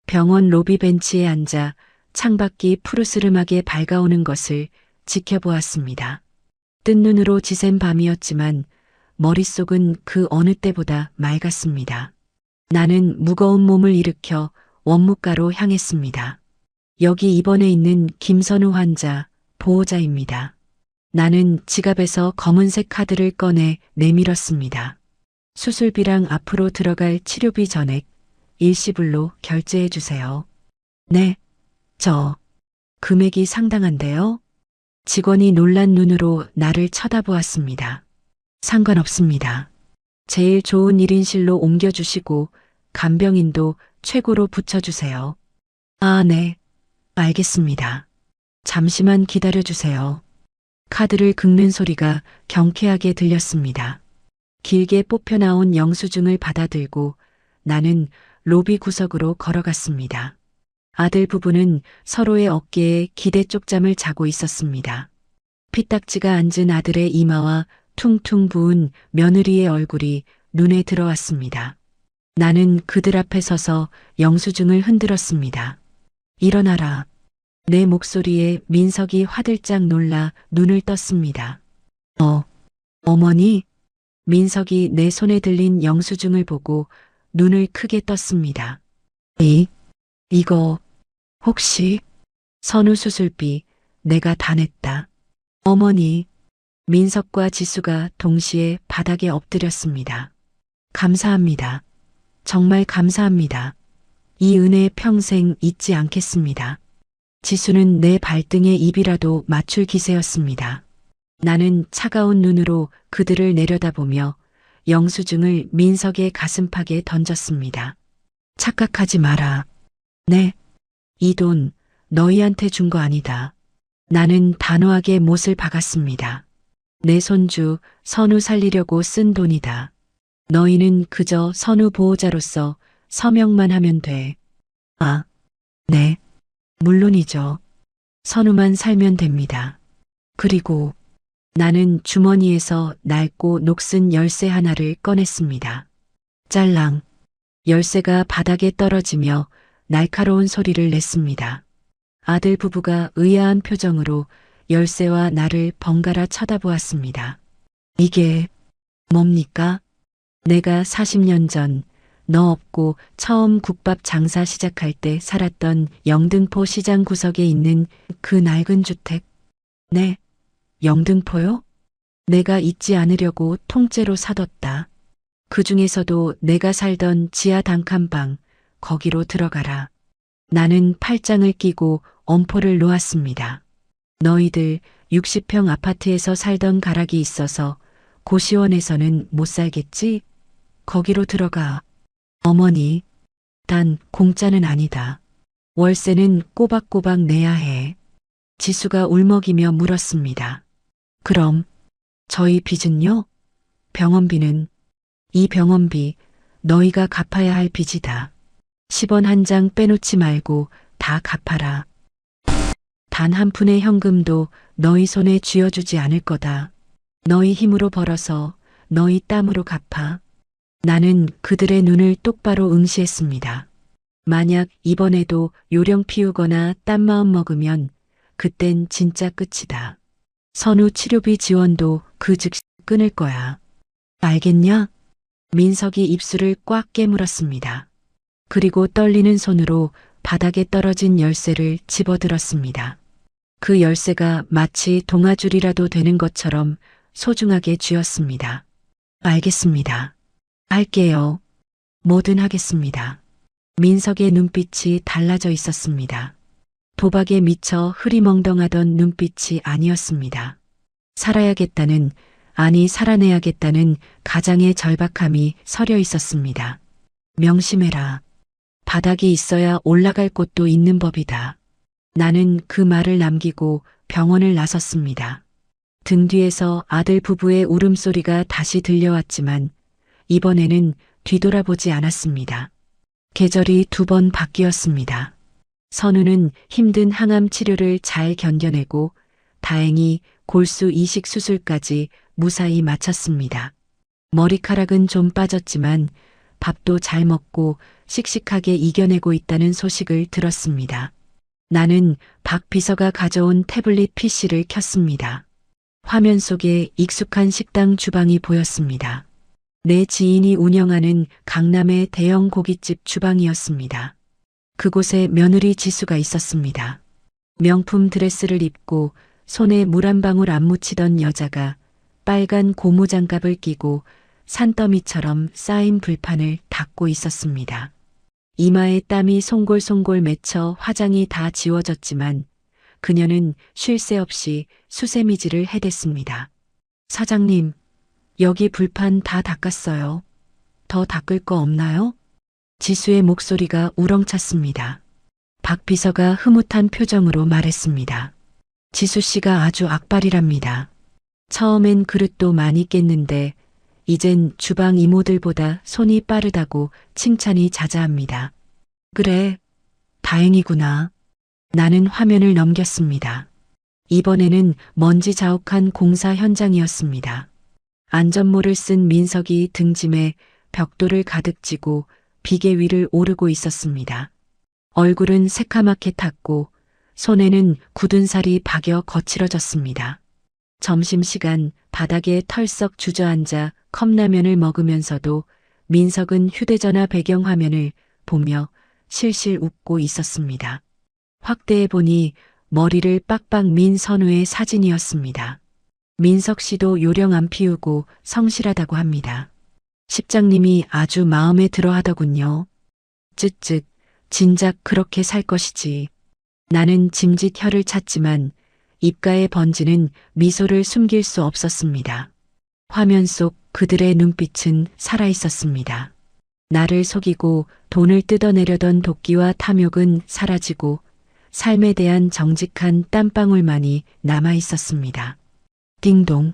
[SPEAKER 1] 병원 로비 벤치에 앉아 창밖이 푸르스름하게 밝아오는 것을 지켜보았습니다. 뜬 눈으로 지샌 밤이었지만 머릿속은 그 어느 때보다 맑았습니다. 나는 무거운 몸을 일으켜 원무과로 향했습니다. 여기 입원해 있는 김선우 환자, 보호자입니다. 나는 지갑에서 검은색 카드를 꺼내 내밀었습니다. 수술비랑 앞으로 들어갈 치료비 전액 일시불로 결제해 주세요. 네, 금액이 상당한데요? 직원이 놀란 눈으로 나를 쳐다보았습니다. 상관없습니다. 제일 좋은 1인실로 옮겨주시고 간병인도 최고로 붙여주세요. 아, 네. 알겠습니다. 잠시만 기다려주세요. 카드를 긁는 소리가 경쾌하게 들렸습니다. 길게 뽑혀나온 영수증을 받아들고 나는 로비 구석으로 걸어갔습니다. 아들 부부는 서로의 어깨에 기대 쪽잠을 자고 있었습니다. 피딱지가 앉은 아들의 이마와 퉁퉁 부은 며느리의 얼굴이 눈에 들어왔습니다. 나는 그들 앞에 서서 영수증을 흔들었습니다. 일어나라. 내 목소리에 민석이 화들짝 놀라 눈을 떴습니다. 어머니? 민석이 내 손에 들린 영수증을 보고 눈을 크게 떴습니다. 이거 혹시 선우 수술비 내가 다 냈다. 어머니. 민석과 지수가 동시에 바닥에 엎드렸습니다. 감사합니다. 정말 감사합니다. 이 은혜 평생 잊지 않겠습니다. 지수는 내 발등에 입이라도 맞출 기세였습니다. 나는 차가운 눈으로 그들을 내려다보며 영수증을 민석의 가슴팍에 던졌습니다. 착각하지 마라. 네. 이 돈 너희한테 준 거 아니다. 나는 단호하게 못을 박았습니다. 내 손주 선우 살리려고 쓴 돈이다. 너희는 그저 선우 보호자로서 서명만 하면 돼. 아, 네. 물론이죠. 선우만 살면 됩니다. 그리고 나는 주머니에서 낡고 녹슨 열쇠 하나를 꺼냈습니다. 짤랑. 열쇠가 바닥에 떨어지며 날카로운 소리를 냈습니다. 아들 부부가 의아한 표정으로 열쇠와 나를 번갈아 쳐다보았습니다. 이게 뭡니까? 내가 40년 전 너 없고 처음 국밥 장사 시작할 때 살았던 영등포 시장 구석에 있는 그 낡은 주택. 네, 영등포요? 내가 잊지 않으려고 통째로 사뒀다. 그 중에서도 내가 살던 지하 단칸방, 거기로 들어가라. 나는 팔짱을 끼고 엄포를 놓았습니다. 너희들 60평 아파트에서 살던 가락이 있어서 고시원에서는 못 살겠지? 거기로 들어가. 어머니, 단 공짜는 아니다. 월세는 꼬박꼬박 내야 해. 지수가 울먹이며 물었습니다. 그럼 저희 빚은요? 병원비는? 이 병원비 너희가 갚아야 할 빚이다. 10원 한 장 빼놓지 말고 다 갚아라. 단 한 푼의 현금도 너희 손에 쥐어주지 않을 거다. 너희 힘으로 벌어서 너희 땀으로 갚아. 나는 그들의 눈을 똑바로 응시했습니다. 만약 이번에도 요령 피우거나 딴 마음 먹으면 그땐 진짜 끝이다. 선우 치료비 지원도 그 즉시 끊을 거야. 알겠냐? 민석이 입술을 꽉 깨물었습니다. 그리고 떨리는 손으로 바닥에 떨어진 열쇠를 집어들었습니다. 그 열쇠가 마치 동아줄이라도 되는 것처럼 소중하게 쥐었습니다. 알겠습니다. 할게요. 뭐든 하겠습니다. 민석의 눈빛이 달라져 있었습니다. 도박에 미쳐 흐리멍덩하던 눈빛이 아니었습니다. 살아야겠다는, 아니 살아내야겠다는 가장의 절박함이 서려 있었습니다. 명심해라. 바닥이 있어야 올라갈 곳도 있는 법이다. 나는 그 말을 남기고 병원을 나섰습니다. 등 뒤에서 아들 부부의 울음소리가 다시 들려왔지만 이번에는 뒤돌아보지 않았습니다. 계절이 2번 바뀌었습니다. 선우는 힘든 항암 치료를 잘 견뎌내고 다행히 골수 이식 수술까지 무사히 마쳤습니다. 머리카락은 좀 빠졌지만 밥도 잘 먹고 씩씩하게 이겨내고 있다는 소식을 들었습니다. 나는 박 비서가 가져온 태블릿 PC를 켰습니다. 화면 속에 익숙한 식당 주방이 보였습니다. 내 지인이 운영하는 강남의 대형 고깃집 주방이었습니다. 그곳에 며느리 지수가 있었습니다. 명품 드레스를 입고 손에 물 한 방울 안 묻히던 여자가 빨간 고무장갑을 끼고 산더미처럼 쌓인 불판을 닦고 있었습니다. 이마에 땀이 송골송골 맺혀 화장이 다 지워졌지만 그녀는 쉴 새 없이 수세미질을 해댔습니다. 사장님, 여기 불판 다 닦았어요. 더 닦을 거 없나요? 지수의 목소리가 우렁찼습니다. 박 비서가 흐뭇한 표정으로 말했습니다. 지수 씨가 아주 악발이랍니다. 처음엔 그릇도 많이 깼는데 이젠 주방 이모들보다 손이 빠르다고 칭찬이 자자합니다. 그래, 다행이구나. 나는 화면을 넘겼습니다. 이번에는 먼지 자욱한 공사 현장이었습니다. 안전모를 쓴 민석이 등짐에 벽돌을 가득 지고 비계 위를 오르고 있었습니다. 얼굴은 새카맣게 탔고 손에는 굳은 살이 박여 거칠어졌습니다. 점심시간 바닥에 털썩 주저앉아 컵라면을 먹으면서도 민석은 휴대전화 배경화면을 보며 실실 웃고 있었습니다. 확대해 보니 머리를 빡빡 민 선우의 사진이었습니다. 민석 씨도 요령 안 피우고 성실하다고 합니다. 십장님이 아주 마음에 들어 하더군요. 쯧쯧, 진작 그렇게 살 것이지. 나는 짐짓 혀를 찼지만 입가에 번지는 미소를 숨길 수 없었습니다. 화면 속 그들의 눈빛은 살아있었습니다. 나를 속이고 돈을 뜯어내려던 도끼와 탐욕은 사라지고 삶에 대한 정직한 땀방울만이 남아있었습니다. 띵동.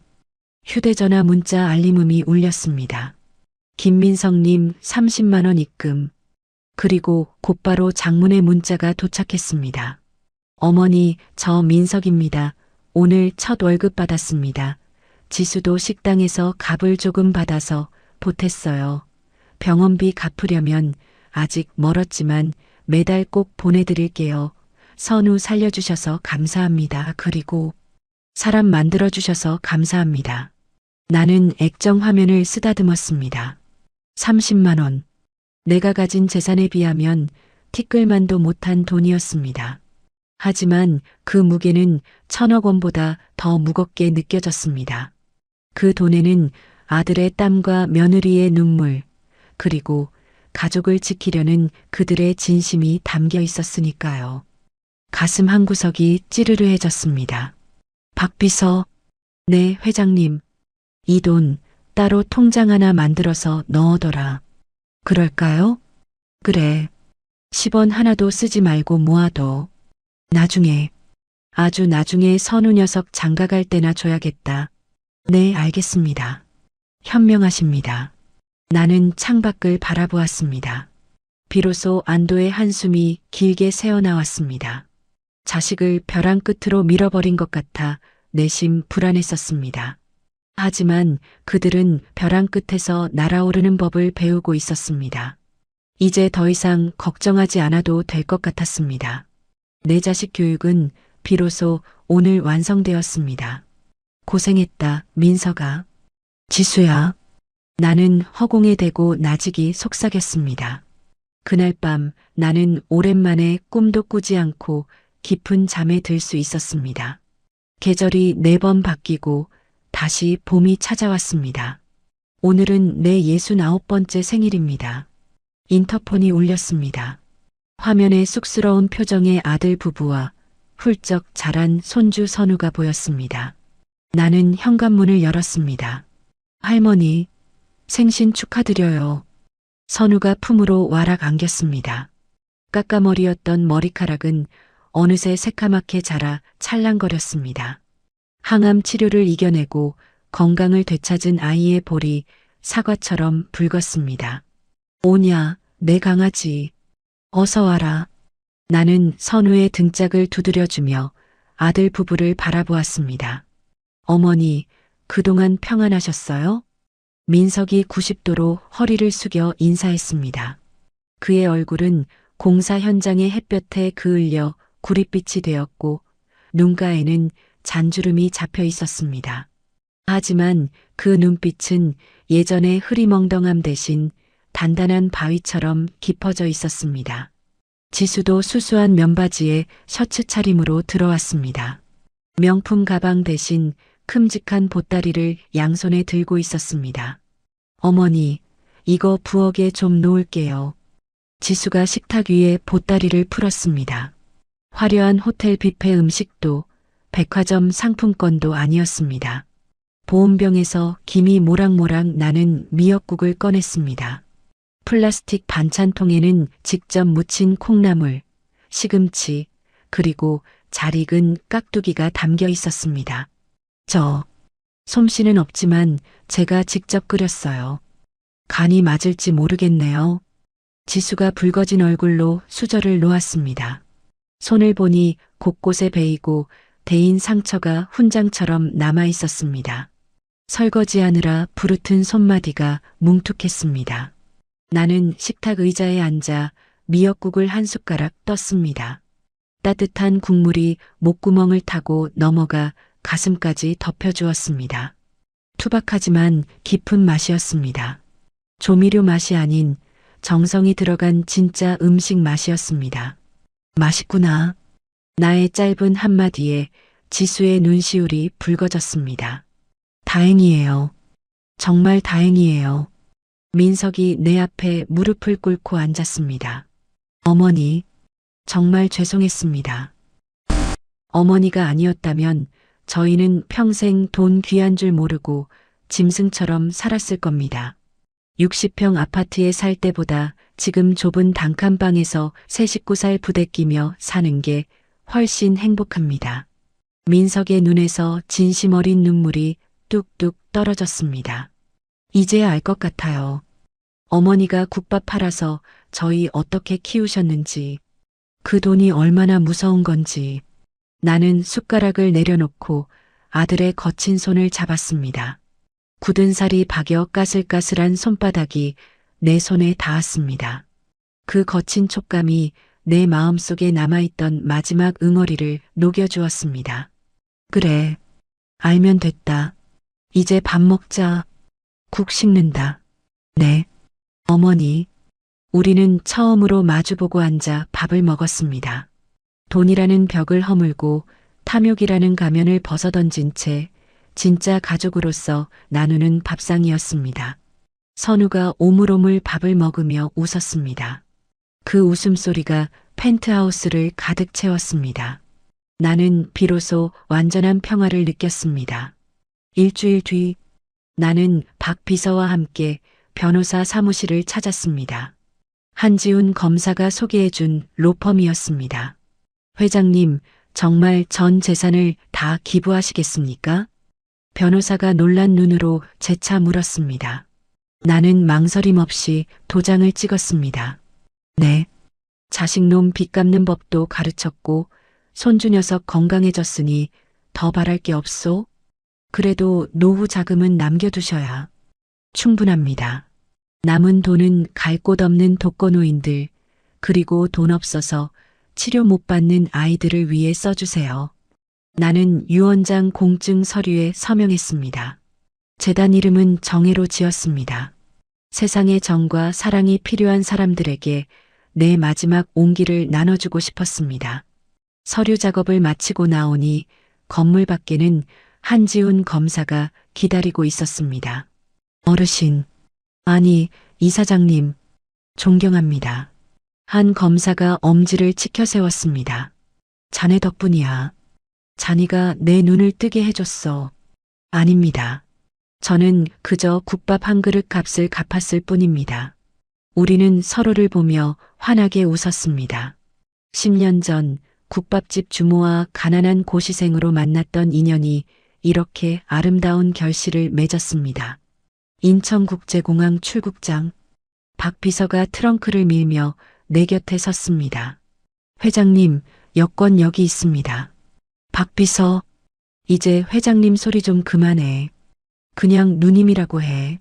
[SPEAKER 1] 휴대전화 문자 알림음이 울렸습니다. 김민성님 30만 원 입금. 그리고 곧바로 장문의 문자가 도착했습니다. 어머니, 저 민석입니다. 오늘 첫 월급 받았습니다. 지수도 식당에서 값을 조금 받아서 보탰어요. 병원비 갚으려면 아직 멀었지만 매달 꼭 보내드릴게요. 선우 살려주셔서 감사합니다. 그리고 사람 만들어주셔서 감사합니다. 나는 액정 화면을 쓰다듬었습니다. 30만 원. 내가 가진 재산에 비하면 티끌만도 못한 돈이었습니다. 하지만 그 무게는 1,000억 원보다 더 무겁게 느껴졌습니다. 그 돈에는 아들의 땀과 며느리의 눈물, 그리고 가족을 지키려는 그들의 진심이 담겨 있었으니까요. 가슴 한구석이 찌르르해졌습니다. 박 비서, 네, 회장님. 이 돈 따로 통장 하나 만들어서 넣어둬라. 그럴까요? 그래. 10원 하나도 쓰지 말고 모아둬. 나중에, 아주 나중에 선우 녀석 장가갈 때나 줘야겠다. 네, 알겠습니다. 현명하십니다. 나는 창밖을 바라보았습니다. 비로소 안도의 한숨이 길게 새어나왔습니다. 자식을 벼랑 끝으로 밀어버린 것 같아 내심 불안했었습니다. 하지만 그들은 벼랑 끝에서 날아오르는 법을 배우고 있었습니다. 이제 더 이상 걱정하지 않아도 될 것 같았습니다. 내 자식 교육은 비로소 오늘 완성되었습니다. 고생했다, 민석아. 지수야. 나는 허공에 대고 나직이 속삭였습니다. 그날 밤 나는 오랜만에 꿈도 꾸지 않고 깊은 잠에 들 수 있었습니다. 계절이 4번 바뀌고 다시 봄이 찾아왔습니다. 오늘은 내 69번째 생일입니다. 인터폰이 울렸습니다. 화면에 쑥스러운 표정의 아들 부부와 훌쩍 자란 손주 선우가 보였습니다. 나는 현관문을 열었습니다. 할머니, 생신 축하드려요. 선우가 품으로 와락 안겼습니다. 까까머리였던 머리카락은 어느새 새카맣게 자라 찰랑거렸습니다. 항암 치료를 이겨내고 건강을 되찾은 아이의 볼이 사과처럼 붉었습니다. 오냐, 내 강아지. 어서 와라. 나는 선우의 등짝을 두드려주며 아들 부부를 바라보았습니다. 어머니, 그동안 평안하셨어요? 민석이 90도로 허리를 숙여 인사했습니다. 그의 얼굴은 공사 현장의 햇볕에 그을려 구릿빛이 되었고 눈가에는 잔주름이 잡혀 있었습니다. 하지만 그 눈빛은 예전의 흐리멍덩함 대신 단단한 바위처럼 깊어져 있었습니다. 지수도 수수한 면바지에 셔츠 차림으로 들어왔습니다. 명품 가방 대신 큼직한 보따리를 양손에 들고 있었습니다. 어머니, 이거 부엌에 좀 놓을게요. 지수가 식탁 위에 보따리를 풀었습니다. 화려한 호텔 뷔페 음식도 백화점 상품권도 아니었습니다. 보온병에서 김이 모락모락 나는 미역국을 꺼냈습니다. 플라스틱 반찬통에는 직접 무친 콩나물, 시금치, 그리고 잘 익은 깍두기가 담겨 있었습니다. 솜씨는 없지만 제가 직접 끓였어요. 간이 맞을지 모르겠네요. 지수가 붉어진 얼굴로 수저를 놓았습니다. 손을 보니 곳곳에 베이고 대인 상처가 훈장처럼 남아 있었습니다. 설거지하느라 부르튼 손마디가 뭉툭했습니다. 나는 식탁 의자에 앉아 미역국을 한 숟가락 떴습니다. 따뜻한 국물이 목구멍을 타고 넘어가 가슴까지 덮여주었습니다. 투박하지만 깊은 맛이었습니다. 조미료 맛이 아닌 정성이 들어간 진짜 음식 맛이었습니다. 맛있구나. 나의 짧은 한마디에 지수의 눈시울이 붉어졌습니다. 다행이에요. 정말 다행이에요. 민석이 내 앞에 무릎을 꿇고 앉았습니다. 어머니, 정말 죄송했습니다. 어머니가 아니었다면 저희는 평생 돈 귀한 줄 모르고 짐승처럼 살았을 겁니다. 60평 아파트에 살 때보다 지금 좁은 단칸방에서 세 식구 살 부대끼며 사는 게 훨씬 행복합니다. 민석의 눈에서 진심 어린 눈물이 뚝뚝 떨어졌습니다. 이제야 알 것 같아요. 어머니가 국밥 팔아서 저희 어떻게 키우셨는지, 그 돈이 얼마나 무서운 건지. 나는 숟가락을 내려놓고 아들의 거친 손을 잡았습니다. 굳은 살이 박여 까슬까슬한 손바닥이 내 손에 닿았습니다. 그 거친 촉감이 내 마음속에 남아있던 마지막 응어리를 녹여주었습니다. 그래, 알면 됐다. 이제 밥 먹자. 국 식는다. 네. 어머니, 우리는 처음으로 마주보고 앉아 밥을 먹었습니다. 돈이라는 벽을 허물고 탐욕이라는 가면을 벗어던진 채 진짜 가족으로서 나누는 밥상이었습니다. 선우가 오물오물 밥을 먹으며 웃었습니다. 그 웃음소리가 펜트하우스를 가득 채웠습니다. 나는 비로소 완전한 평화를 느꼈습니다. 일주일 뒤 나는 박 비서와 함께 변호사 사무실을 찾았습니다. 한지훈 검사가 소개해준 로펌이었습니다. 회장님, 정말 전 재산을 다 기부하시겠습니까? 변호사가 놀란 눈으로 재차 물었습니다. 나는 망설임 없이 도장을 찍었습니다. 네. 자식놈 빚 갚는 법도 가르쳤고 손주 녀석 건강해졌으니 더 바랄 게 없소? 그래도 노후 자금은 남겨두셔야 충분합니다. 남은 돈은 갈 곳 없는 독거노인들, 그리고 돈 없어서 치료 못 받는 아이들을 위해 써주세요. 나는 유언장 공증 서류에 서명했습니다. 재단 이름은 정혜로 지었습니다. 세상의 정과 사랑이 필요한 사람들에게 내 마지막 온기를 나눠주고 싶었습니다. 서류 작업을 마치고 나오니 건물 밖에는 한지훈 검사가 기다리고 있었습니다. 어르신, 아니, 이사장님, 존경합니다. 한 검사가 엄지를 치켜 세웠습니다. 자네 덕분이야. 자네가 내 눈을 뜨게 해줬어. 아닙니다. 저는 그저 국밥 한 그릇 값을 갚았을 뿐입니다. 우리는 서로를 보며 환하게 웃었습니다. 10년 전 국밥집 주모와 가난한 고시생으로 만났던 인연이 이렇게 아름다운 결실을 맺었습니다. 인천국제공항 출국장. 박 비서가 트렁크를 밀며 내 곁에 섰습니다. 회장님, 여권 여기 있습니다. 박 비서, 이제 회장님 소리 좀 그만해. 그냥 누님이라고 해.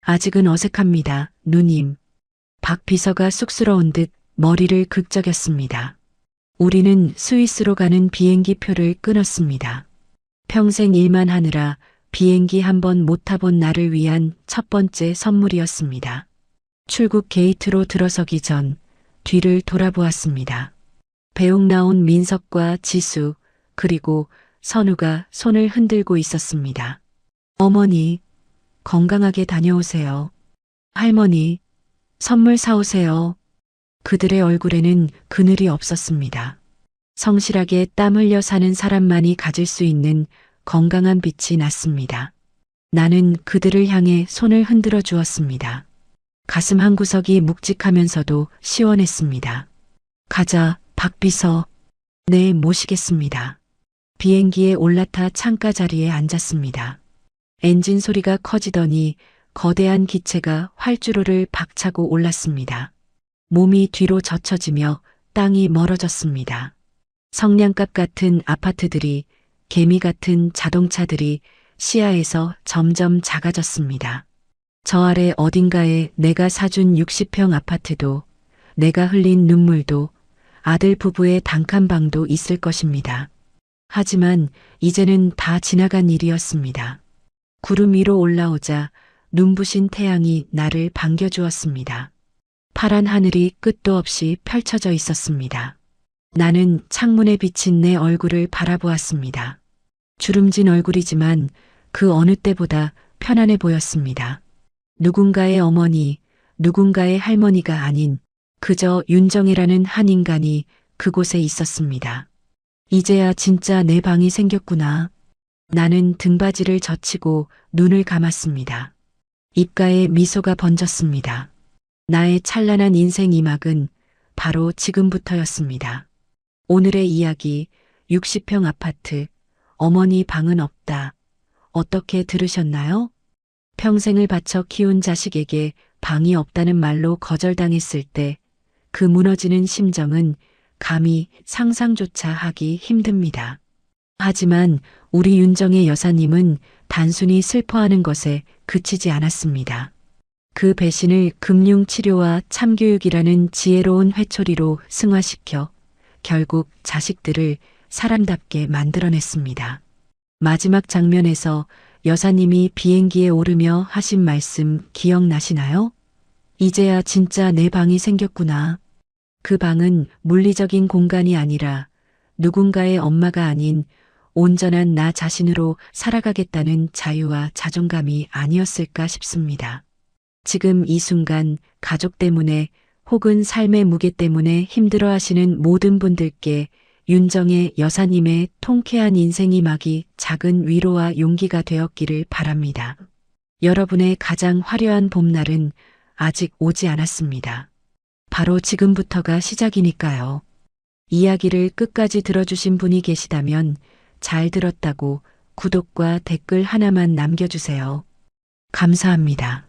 [SPEAKER 1] 아직은 어색합니다, 누님. 박 비서가 쑥스러운 듯 머리를 극적였습니다. 우리는 스위스로 가는 비행기 표를 끊었습니다. 평생 일만 하느라 비행기 한 번 못 타본 나를 위한 첫 번째 선물이었습니다. 출국 게이트로 들어서기 전 뒤를 돌아보았습니다. 배웅 나온 민석과 지수 그리고 선우가 손을 흔들고 있었습니다. 어머니, 건강하게 다녀오세요. 할머니, 선물 사오세요. 그들의 얼굴에는 그늘이 없었습니다. 성실하게 땀 흘려 사는 사람만이 가질 수 있는 건강한 빛이 났습니다. 나는 그들을 향해 손을 흔들어 주었습니다. 가슴 한구석이 묵직하면서도 시원했습니다. 가자, 박비서. 네, 모시겠습니다. 비행기에 올라타 창가 자리에 앉았습니다. 엔진 소리가 커지더니 거대한 기체가 활주로를 박차고 올랐습니다. 몸이 뒤로 젖혀지며 땅이 멀어졌습니다. 성냥갑 같은 아파트들이, 개미 같은 자동차들이 시야에서 점점 작아졌습니다. 저 아래 어딘가에 내가 사준 60평 아파트도, 내가 흘린 눈물도, 아들 부부의 단칸방도 있을 것입니다. 하지만 이제는 다 지나간 일이었습니다. 구름 위로 올라오자 눈부신 태양이 나를 반겨주었습니다. 파란 하늘이 끝도 없이 펼쳐져 있었습니다. 나는 창문에 비친 내 얼굴을 바라보았습니다. 주름진 얼굴이지만 그 어느 때보다 편안해 보였습니다. 누군가의 어머니, 누군가의 할머니가 아닌 그저 윤정혜라는 한 인간이 그곳에 있었습니다. 이제야 진짜 내 방이 생겼구나. 나는 등받이를 젖히고 눈을 감았습니다. 입가에 미소가 번졌습니다. 나의 찬란한 인생 이막은 바로 지금부터였습니다. 오늘의 이야기, 60평 아파트, 어머니 방은 없다. 어떻게 들으셨나요? 평생을 바쳐 키운 자식에게 방이 없다는 말로 거절당했을 때 그 무너지는 심정은 감히 상상조차 하기 힘듭니다. 하지만 우리 윤정혜 여사님은 단순히 슬퍼하는 것에 그치지 않았습니다. 그 배신을 금융치료와 참교육이라는 지혜로운 회초리로 승화시켜 결국 자식들을 사람답게 만들어냈습니다. 마지막 장면에서 여사님이 비행기에 오르며 하신 말씀 기억나시나요? 이제야 진짜 내 방이 생겼구나. 그 방은 물리적인 공간이 아니라 누군가의 엄마가 아닌 온전한 나 자신으로 살아가겠다는 자유와 자존감이 아니었을까 싶습니다. 지금 이 순간 가족 때문에 혹은 삶의 무게 때문에 힘들어 하시는 모든 분들께 윤정혜 여사님의 통쾌한 인생이 막이 작은 위로와 용기가 되었기를 바랍니다. 여러분의 가장 화려한 봄날은 아직 오지 않았습니다. 바로 지금부터가 시작이니까요. 이야기를 끝까지 들어주신 분이 계시다면 잘 들었다고 구독과 댓글 하나만 남겨주세요. 감사합니다.